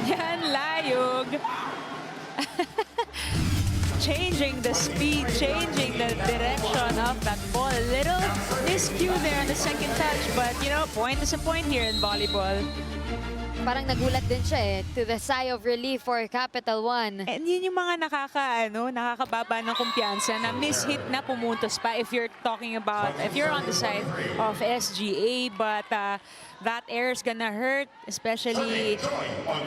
Yan, Layog. Changing the speed, changing the direction of that ball. A little miscue there on the second touch, but you know, point is a point here in volleyball. Parang nagulat din siya to the sigh of relief for Capital One. And yun yung mga nakakababa ng kumpiyansa na miss-hit na pumuntos pa if you're talking about, if you're on the side of SGA, but that error is gonna hurt, especially,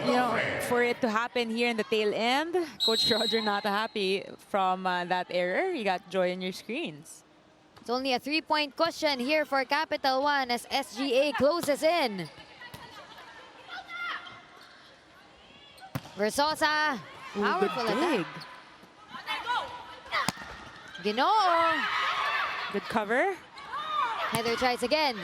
you know, for it to happen here in the tail end. Coach Roger not happy from that error. You got joy on your screens. It's only a 3-point cushion here for Capital One as SGA closes in. Versosa, powerful attack. Ginoo. Good cover. Heather tries again.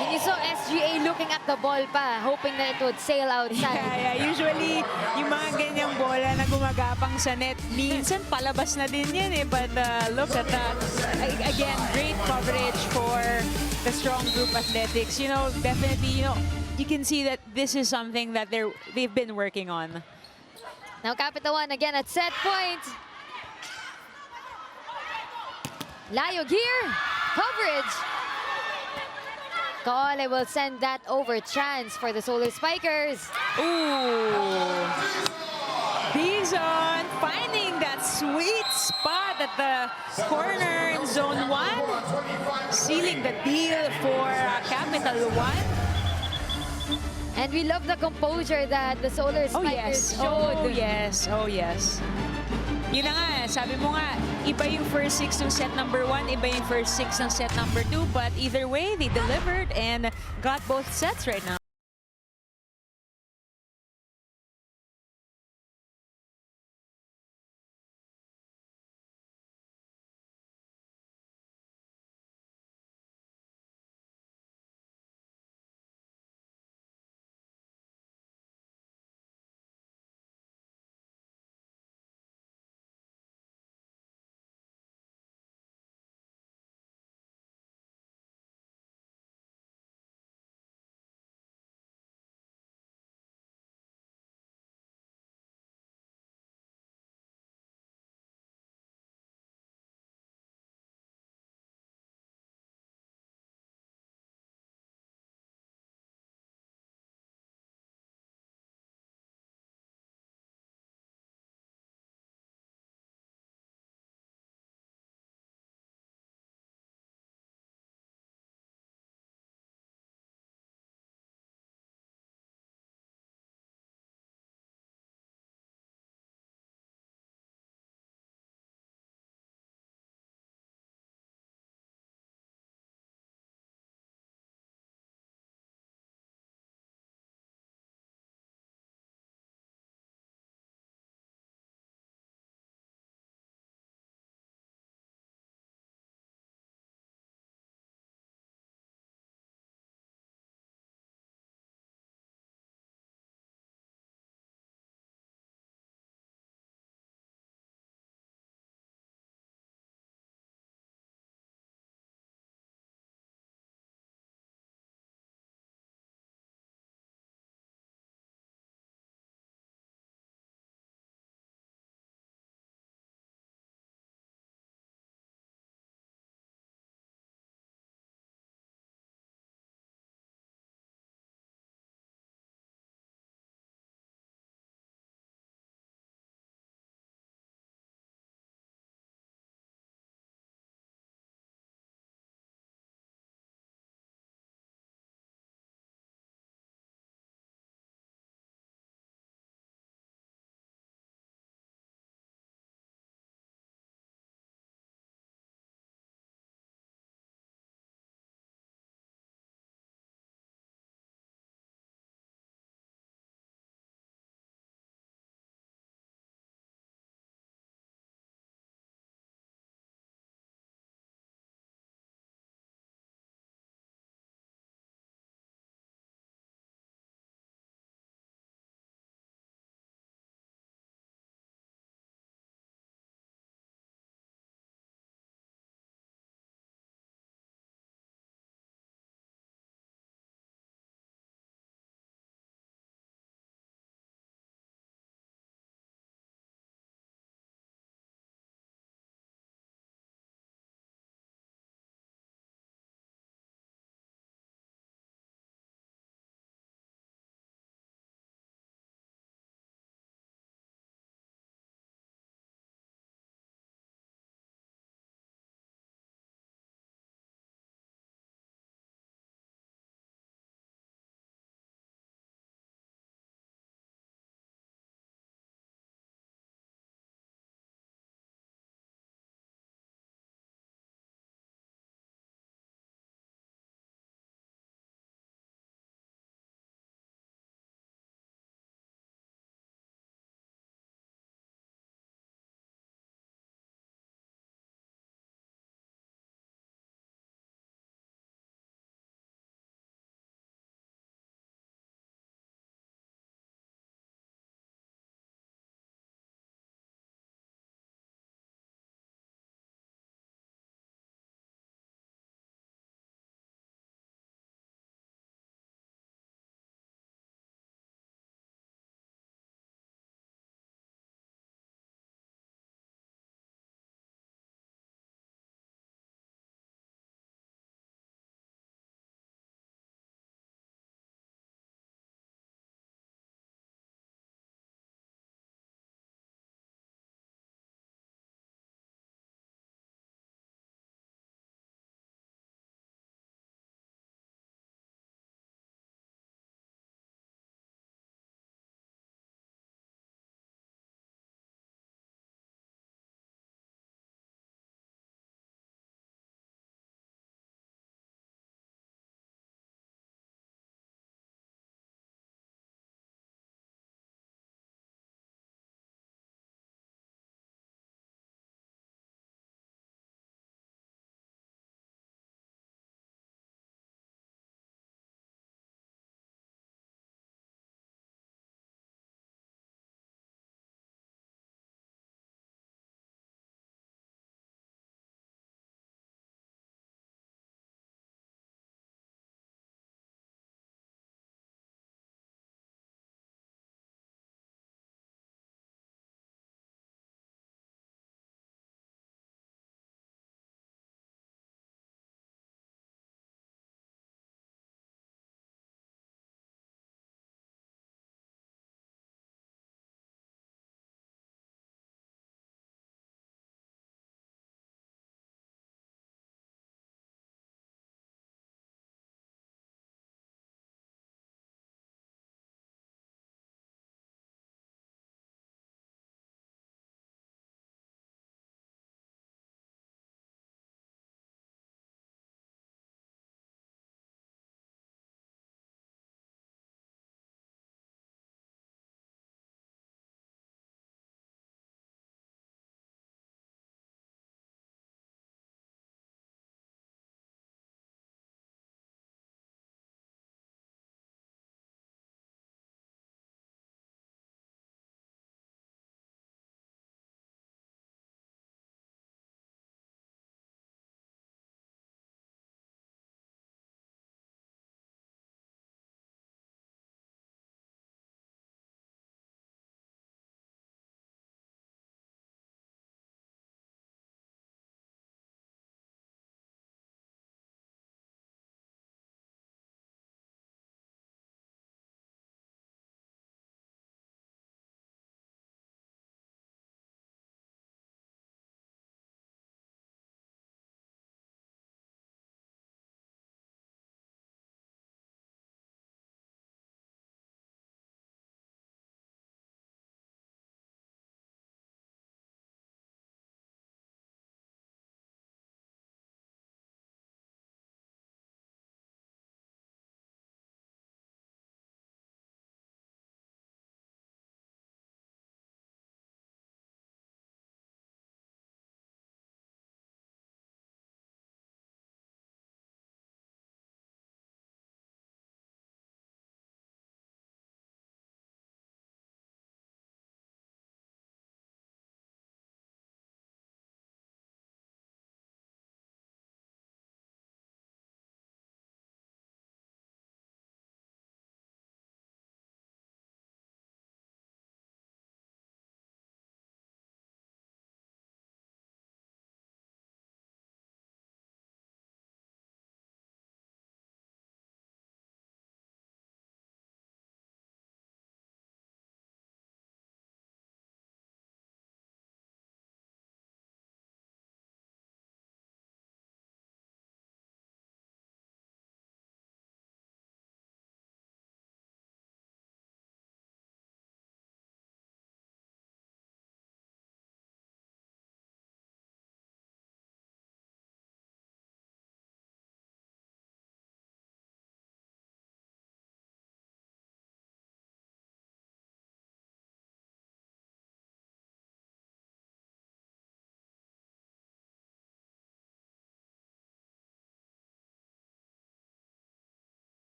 And you saw SGA looking at the ball pa, hoping that it would sail outside. Yeah, usually, yung mga ganyang bola na gumagapang sa net, minsan palabas na din yan eh. But look at that. Again, great coverage for the Strong Group Athletics. You know, definitely, you know, you can see that this is something that they've been working on. Now Capital One again at set point. Layog here. Coverage. Kaole will send that over. Chance for the Solar Spikers. Ooh. Dizon finding that sweet spot at the corner in zone 1. Sealing the deal for Capital One. And we love the composure that the Solar Spikers showed. Oh yes, oh yes. Yun na nga, sabi mo nga, iba yung first 6 ng set number 1, iba yung first 6 ng set number 2, but either way, they delivered and got both sets right now.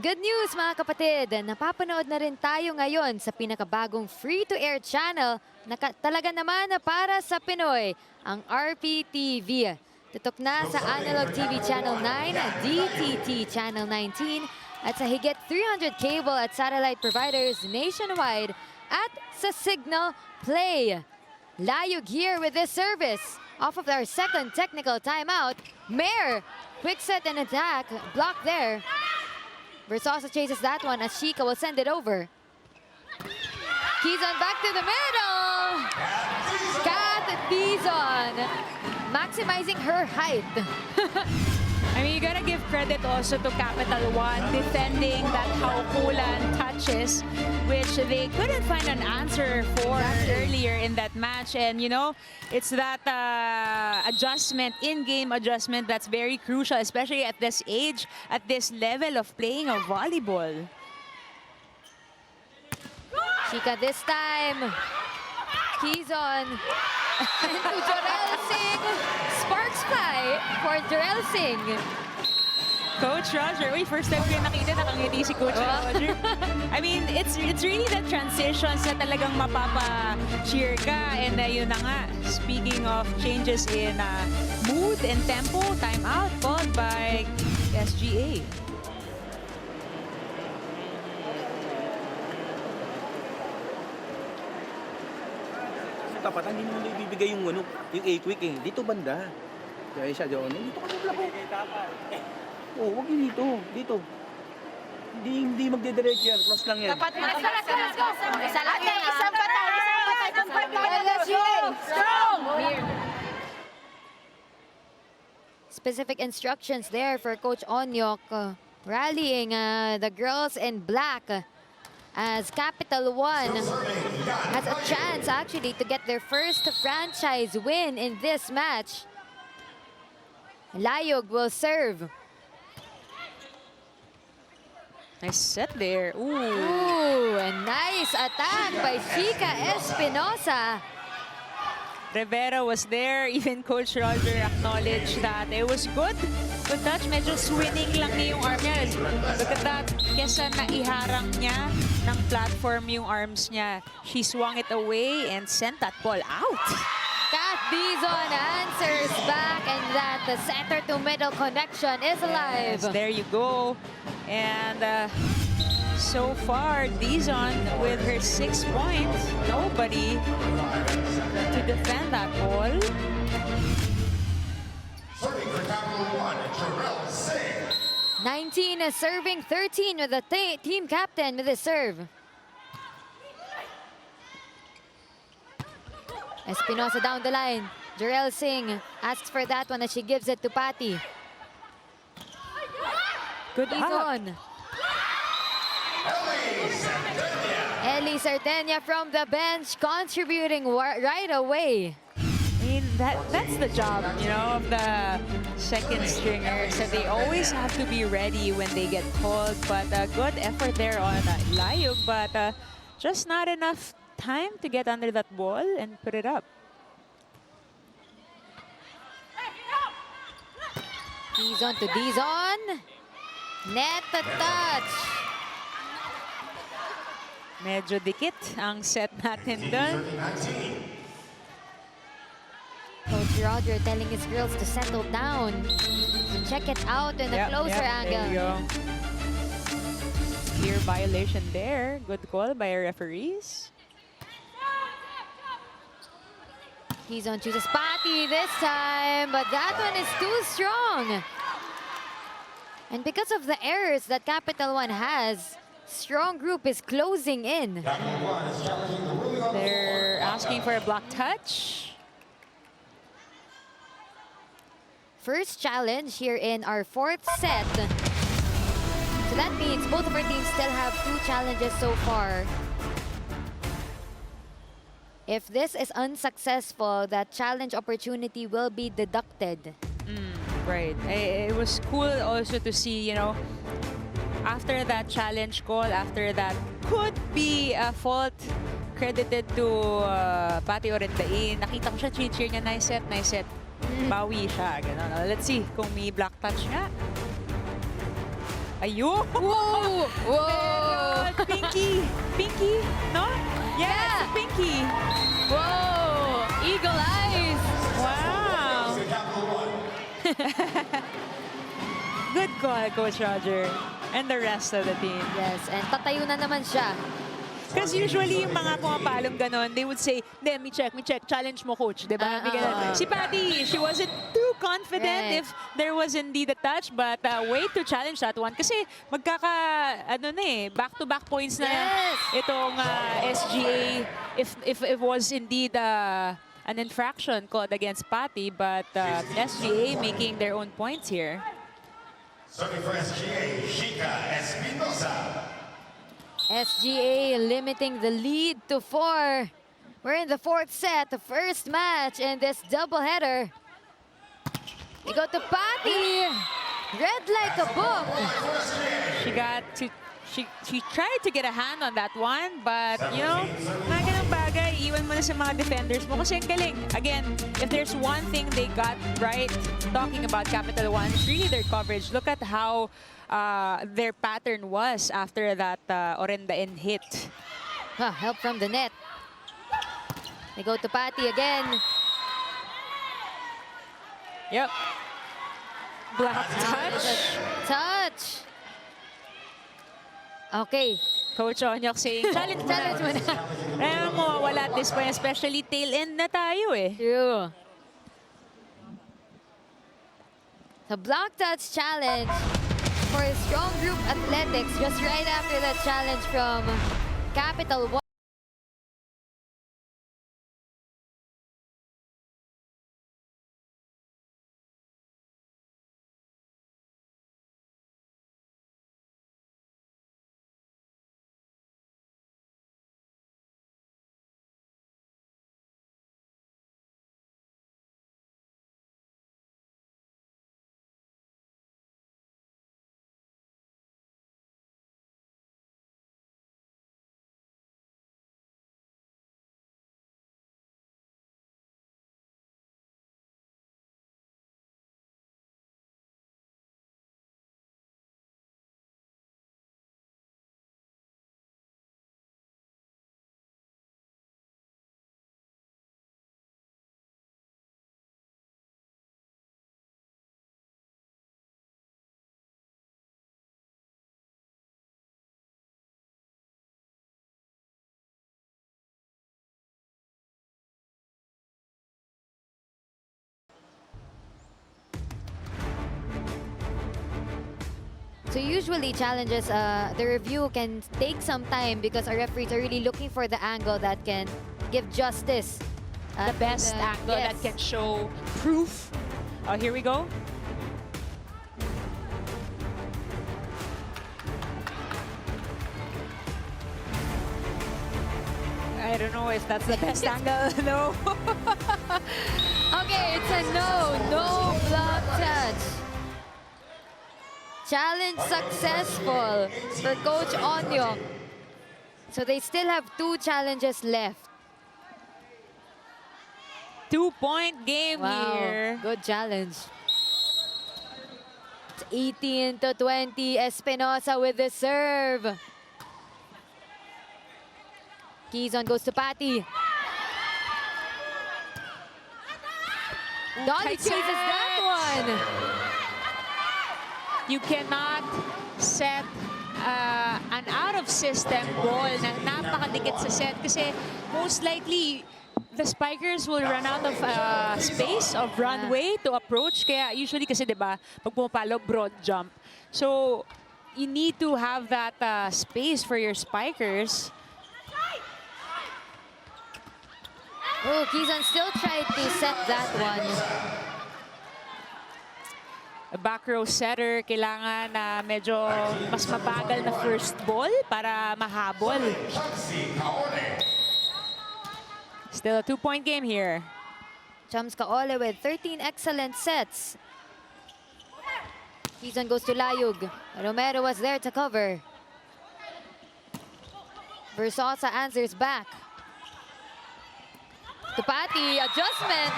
Good news mga kapatid, napapanood na rin tayo ngayon sa pinakabagong free-to-air channel na talaga naman na para sa Pinoy, ang RPTV. Tutok na sa Analog TV Channel 9, DTT Channel 19, at sa higit 300 cable at satellite providers nationwide at sa Signal Play. Layog here with this service. Off of our second technical timeout, Mayor, quick set and attack, block there. Versosa chases that one as Shika will send it over. Quezon back to the middle. Kat Quezon maximizing her height. I mean, you gotta give credit also to Capital1 defending that Haukulan touches, which they couldn't find an answer for earlier in that match. And, you know, it's that adjustment, in-game adjustment that's very crucial, especially at this age, at this level of playing of volleyball. Shika this time. Quezon. And to Jorel Singh. Sparks fly for Jorel Singh. Coach Roger, wait, first time ko yung nakita, nakangiti si Coach Roger. I mean, it's really the transitions na talagang mapapa-cheer ka. And yun na nga, speaking of changes in mood and tempo, timeout called by SGA. Tapat, hindi mo ibibigay yung ano, yung A-quick eh. Dito banda. Kaya siya doon. Dito ka sa blako. Oo, wag yun dito. Dito. Hindi magdediretso yan. Close lang yan. Dapat let's go. Isa lang yan. Isang patay. Let's go. Strong. Specific instructions there for Coach Onyok. Rallying the girls in black. As Capital1 has a chance actually to get their first franchise win in this match. Layog will serve. Nice set there. Ooh, a nice attack by Shika Espinosa. Rivera was there. Even Coach Roger acknowledged that it was good. Good touch. Medyo swinging lang niya yung arm niya. Look at that. Kesa naiharang niya ng platform yung arms niya, she swung it away and sent that ball out. Kat Dizon answers back, and that the center to middle connection is alive. Yes, there you go. And so far, Dizon with her 6 points. Nobody to defend that ball. Serving for Capital 1, Jorel Singh. 19 is serving 13 with the team captain with his serve. Espinosa down the line. Jorel Singh asks for that one as she gives it to Patty. Good up. Dizon. Ellie Sartenia from the bench contributing right away. I mean, that's the job, you know, of the second stringers. That they always have to be ready when they get called. But good effort there on Layog, but just not enough time to get under that ball and put it up. Dizon to Dizon. Net to touch. Medyo dikit ang set natin dun. Coach Roger telling his girls to settle down, to check it out in a closer There you angle. go. Clear violation there. Good call by referees. Quezon chooses Patty this time, but that one is too strong. And because of the errors that Capital1 has, Strong Group is closing in. They're asking for a block touch. First challenge here in our fourth set. So that means both of our teams still have 2 challenges so far. If this is unsuccessful, that challenge opportunity will be deducted. Right. It was cool also to see, you know, after that challenge call, after that could be a fault credited to Patty Orendain. Nakita ko siya, cheer niya, nice set. Bawi siya. Ganun. Let's see kung may block touch nga. Ayun! Whoa! Whoa! Pero, Pinky! Pinky? No? Yes, Yeah. Pinky! Whoa! Eagle eyes! Wow! Good call, Coach Roger. And the rest of the team. Yes, and tatayo na naman siya. Because usually yung mga pumapalong ganon, they would say, "Hindi, me check, challenge mo, coach." Diba? May ganon. Si Patty, she wasn't too confident Right. if there was indeed a touch, but way to challenge that one. Kasi back-to-back points na Yes. itong SGA if it was indeed an infraction called against Patty, but SGA making their own points here. Serving for SGA, Shika Espinosa. SGA limiting the lead to 4. We're in the 4th set, the first match in this doubleheader. They go to Patty. Red like a book. She tried to get a hand on that one, but you know, mga ganang bagay, iwan mo na sa mga defenders mo kasi ang galing. Again, if there's one thing they got right talking about Capital One, it's really their coverage. Look at how their pattern was after that Orendain hit. Help from the net. They go to Patty again. Yep. Block touch. Touch. Okay. Coach Onyok saying, challenge mo na. Challenge mo na. Kaya mo, wala at this point, especially tail end na tayo eh. True. The block touch challenge for Strong Group Athletics just right after that challenge from Capital One. So usually challenges, the review can take some time because our referees are really looking for the angle that can give justice. The best angle that can show proof. Oh, here we go. I don't know if that's the best angle. No. Okay, it's a no block touch. Challenge successful for Coach Onyok. So they still have 2 challenges left. 2-point game here. Good challenge. It's 18-20. Espinosa with the serve. Quezon goes to Patty. Dolly chases that one. You cannot set an out-of-system ball na napakadikit sa set kasi most likely the spikers will run out of space of runway to approach. Kaya usually kasi diba, pag pumapalo, broad jump. So you need to have that space for your spikers. Oh, Quezon still tried to set that one. A back row setter, kailangan na medyo mas mabagal na first ball para mahabol. Still a 2-point game here. Chums Kaole with 13 excellent sets. Quezon goes to Layug. Romero was there to cover. Versosa answers back. to Patty. Adjustment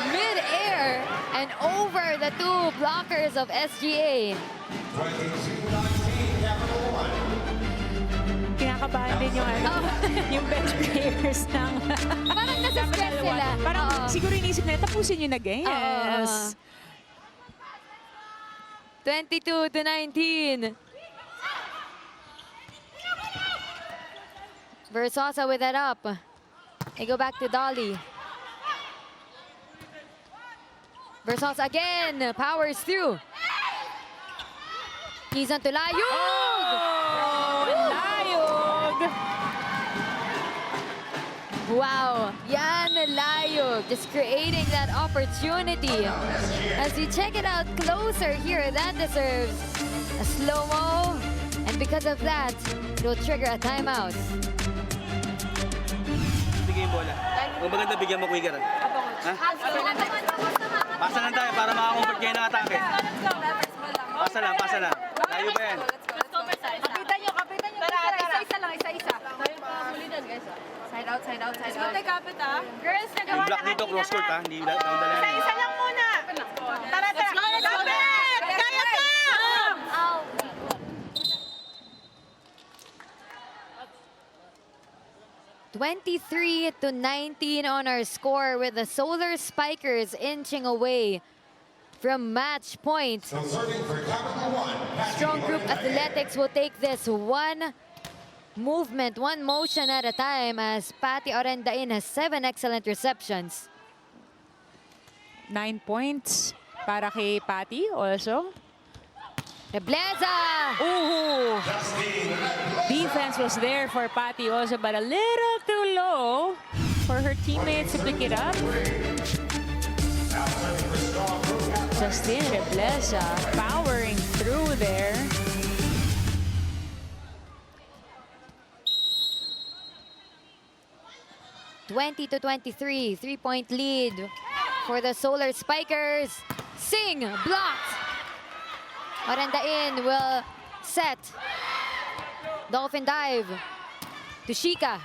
mid-air and over the two blockers of SGA. 22-19, Capital 1. Kinakabahan din yung, yung bench players ng... Parang nasa-stress sila. Parang Oo. siguro inisip na, tapusin nyo na game. Yes. 22-19. Versosa with that up. They go back to Dolly. Versosa again, powers through. Kizan to Layog! Oh, Layog! Wow, Yan Layog just creating that opportunity. As you check it out closer here, that deserves a slow-mo. And because of that, it will trigger a timeout. Bigay yung bola. Kung maganda, bigyan mo quicker. Ha? Pasa lang tayo para makakompert kayo ng atake. Pasa lang, pasa lang. Tayo ba yan? Kapitan nyo. Isa-isa lang, isa-isa. Side out, side out, side out. Let's go, kapit ah. Girls, Yung nagawa block na dito, kanina cross court ha. na. Hindi lang dala yan. Isa lang muna. Tara, tara. Kapit! Kaya ka! 23-19 on our score with the Solar Spikers inching away from match point. So serving for Capital 1. Strong Group Athletics will take this one movement, one motion at a time as Patty Orendain has 7 excellent receptions. 9 points para kay Patty also. Rebleza! Ooh! Defense was there for Patty also, but a little too low for her teammates to pick it up. Justin Rebleza powering through there. (20-23), 3-point lead for the Solar Spikers. Sing blocked. Orendain will set. Dolphin dive to Shika.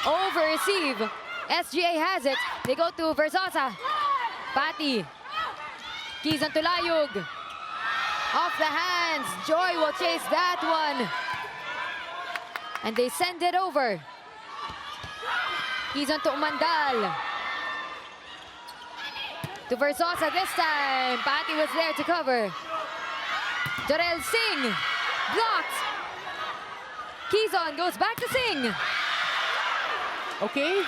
Over receive. SGA has it. They go to Versosa. Patty. Kizan to Layog. Off the hands. Joy will chase that one. And they send it over. Kizan to Umandal. To Versosa this time. Patty was there to cover. Jorel Singh. Blocked. Kizon goes back to Singh. Okay,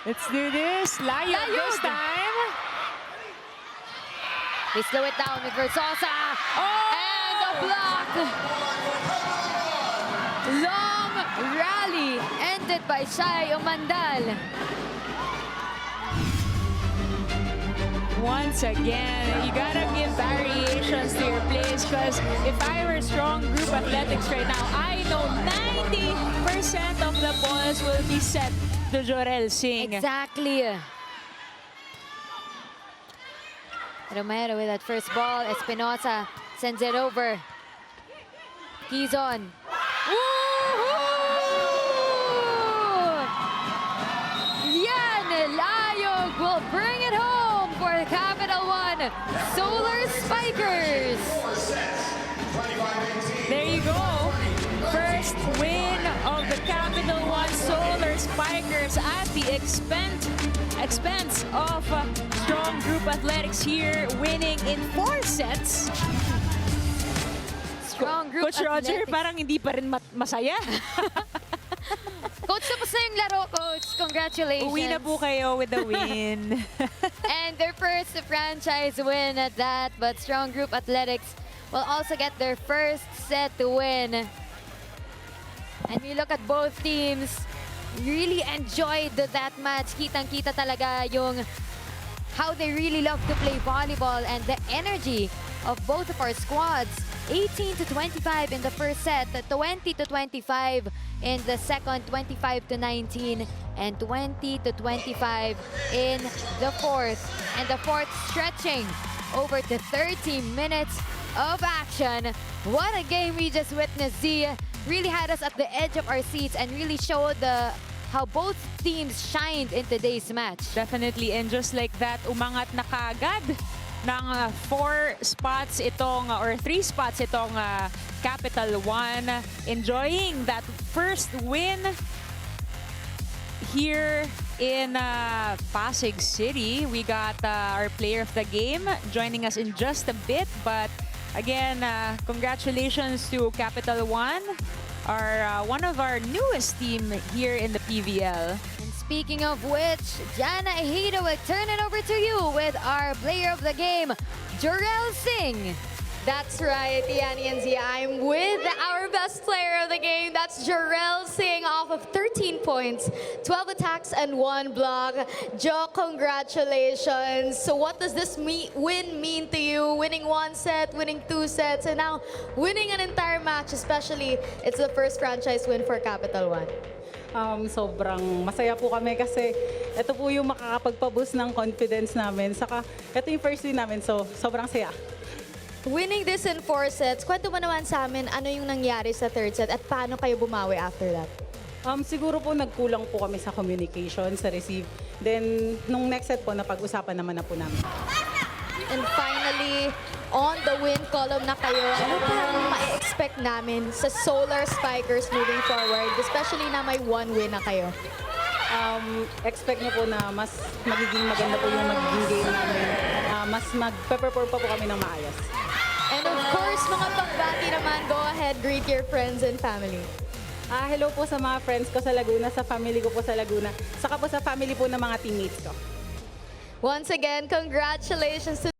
let's do this. Layog this time. They slow it down with Versosa. Oh! And a block. Long rally ended by Shai Umandal. Once again, you gotta give variations to your plays because if I were Strong Group Athletics right now, I know 90% of the balls will be set to Jorel Singh. Exactly. Romero with that first ball. Espinosa sends it over. Kizon. Yan Layog will bring it home for the Capital 1 Solar Spikers. There you go. First win of the Capital 1 Solar Spikers at the expense of Strong Group Athletics here, winning in 4 sets. Strong Group Coach Roger, Athletics. parang hindi pa rin masaya. Coach, tapos na yung laro, Coach. Congratulations. Uwi na po kayo with the win. And their first franchise win at that. But Strong Group Athletics will also get their first set win. And we look at both teams, really enjoyed that match. Kitang-kita talaga yung how they really love to play volleyball and the energy of both of our squads. 18-25 in the first set, 20-25 in the second, 25-19, and 20-25 in the fourth. And the fourth stretching over to 30 minutes of action. What a game we just witnessed, Z. Really had us at the edge of our seats and really showed the how both teams shined in today's match. Definitely, and just like that, umangat na kaagad ng 4 spots itong, or 3 spots itong Capital 1. Enjoying that first win here in Pasig City. We got our player of the game joining us in just a bit, but again, congratulations to Capital 1, one of our newest team here in the PVL. And speaking of which, Jana Ehida will turn it over to you with our player of the game, Jorel Singh. That's right, Yanni and Zia. I'm with our best player of the game. That's Jorel Singh off of 13 points, 12 attacks, and 1 block. Jo, congratulations. So what does this win mean to you? Winning 1 set, winning 2 sets, and now winning an entire match, especially it's the first franchise win for Capital 1. Sobrang masaya po kami kasi ito po yung makakapagpa-boost ng confidence namin. Saka ito yung first win namin, so sobrang saya. Winning this in 4 sets, kwento mo naman sa amin ano yung nangyari sa 3rd set at paano kayo bumawi after that? Siguro po nagkulang po kami sa communication, sa receive. Then, nung next set po, napag-usapan naman na po namin. And finally, on the win column na kayo, ano bang ma-expect namin sa Solar Spikers moving forward, especially na may 1 win na kayo? Expect nyo po na mas magiging maganda po yung magiging game namin. Mas mag-perform pa po kami ng maayos. And of course, mga pagbati naman, go ahead, greet your friends and family. Hello po sa mga friends ko sa Laguna, sa family ko po sa Laguna, saka po sa family po ng mga teammates ko. Once again, congratulations to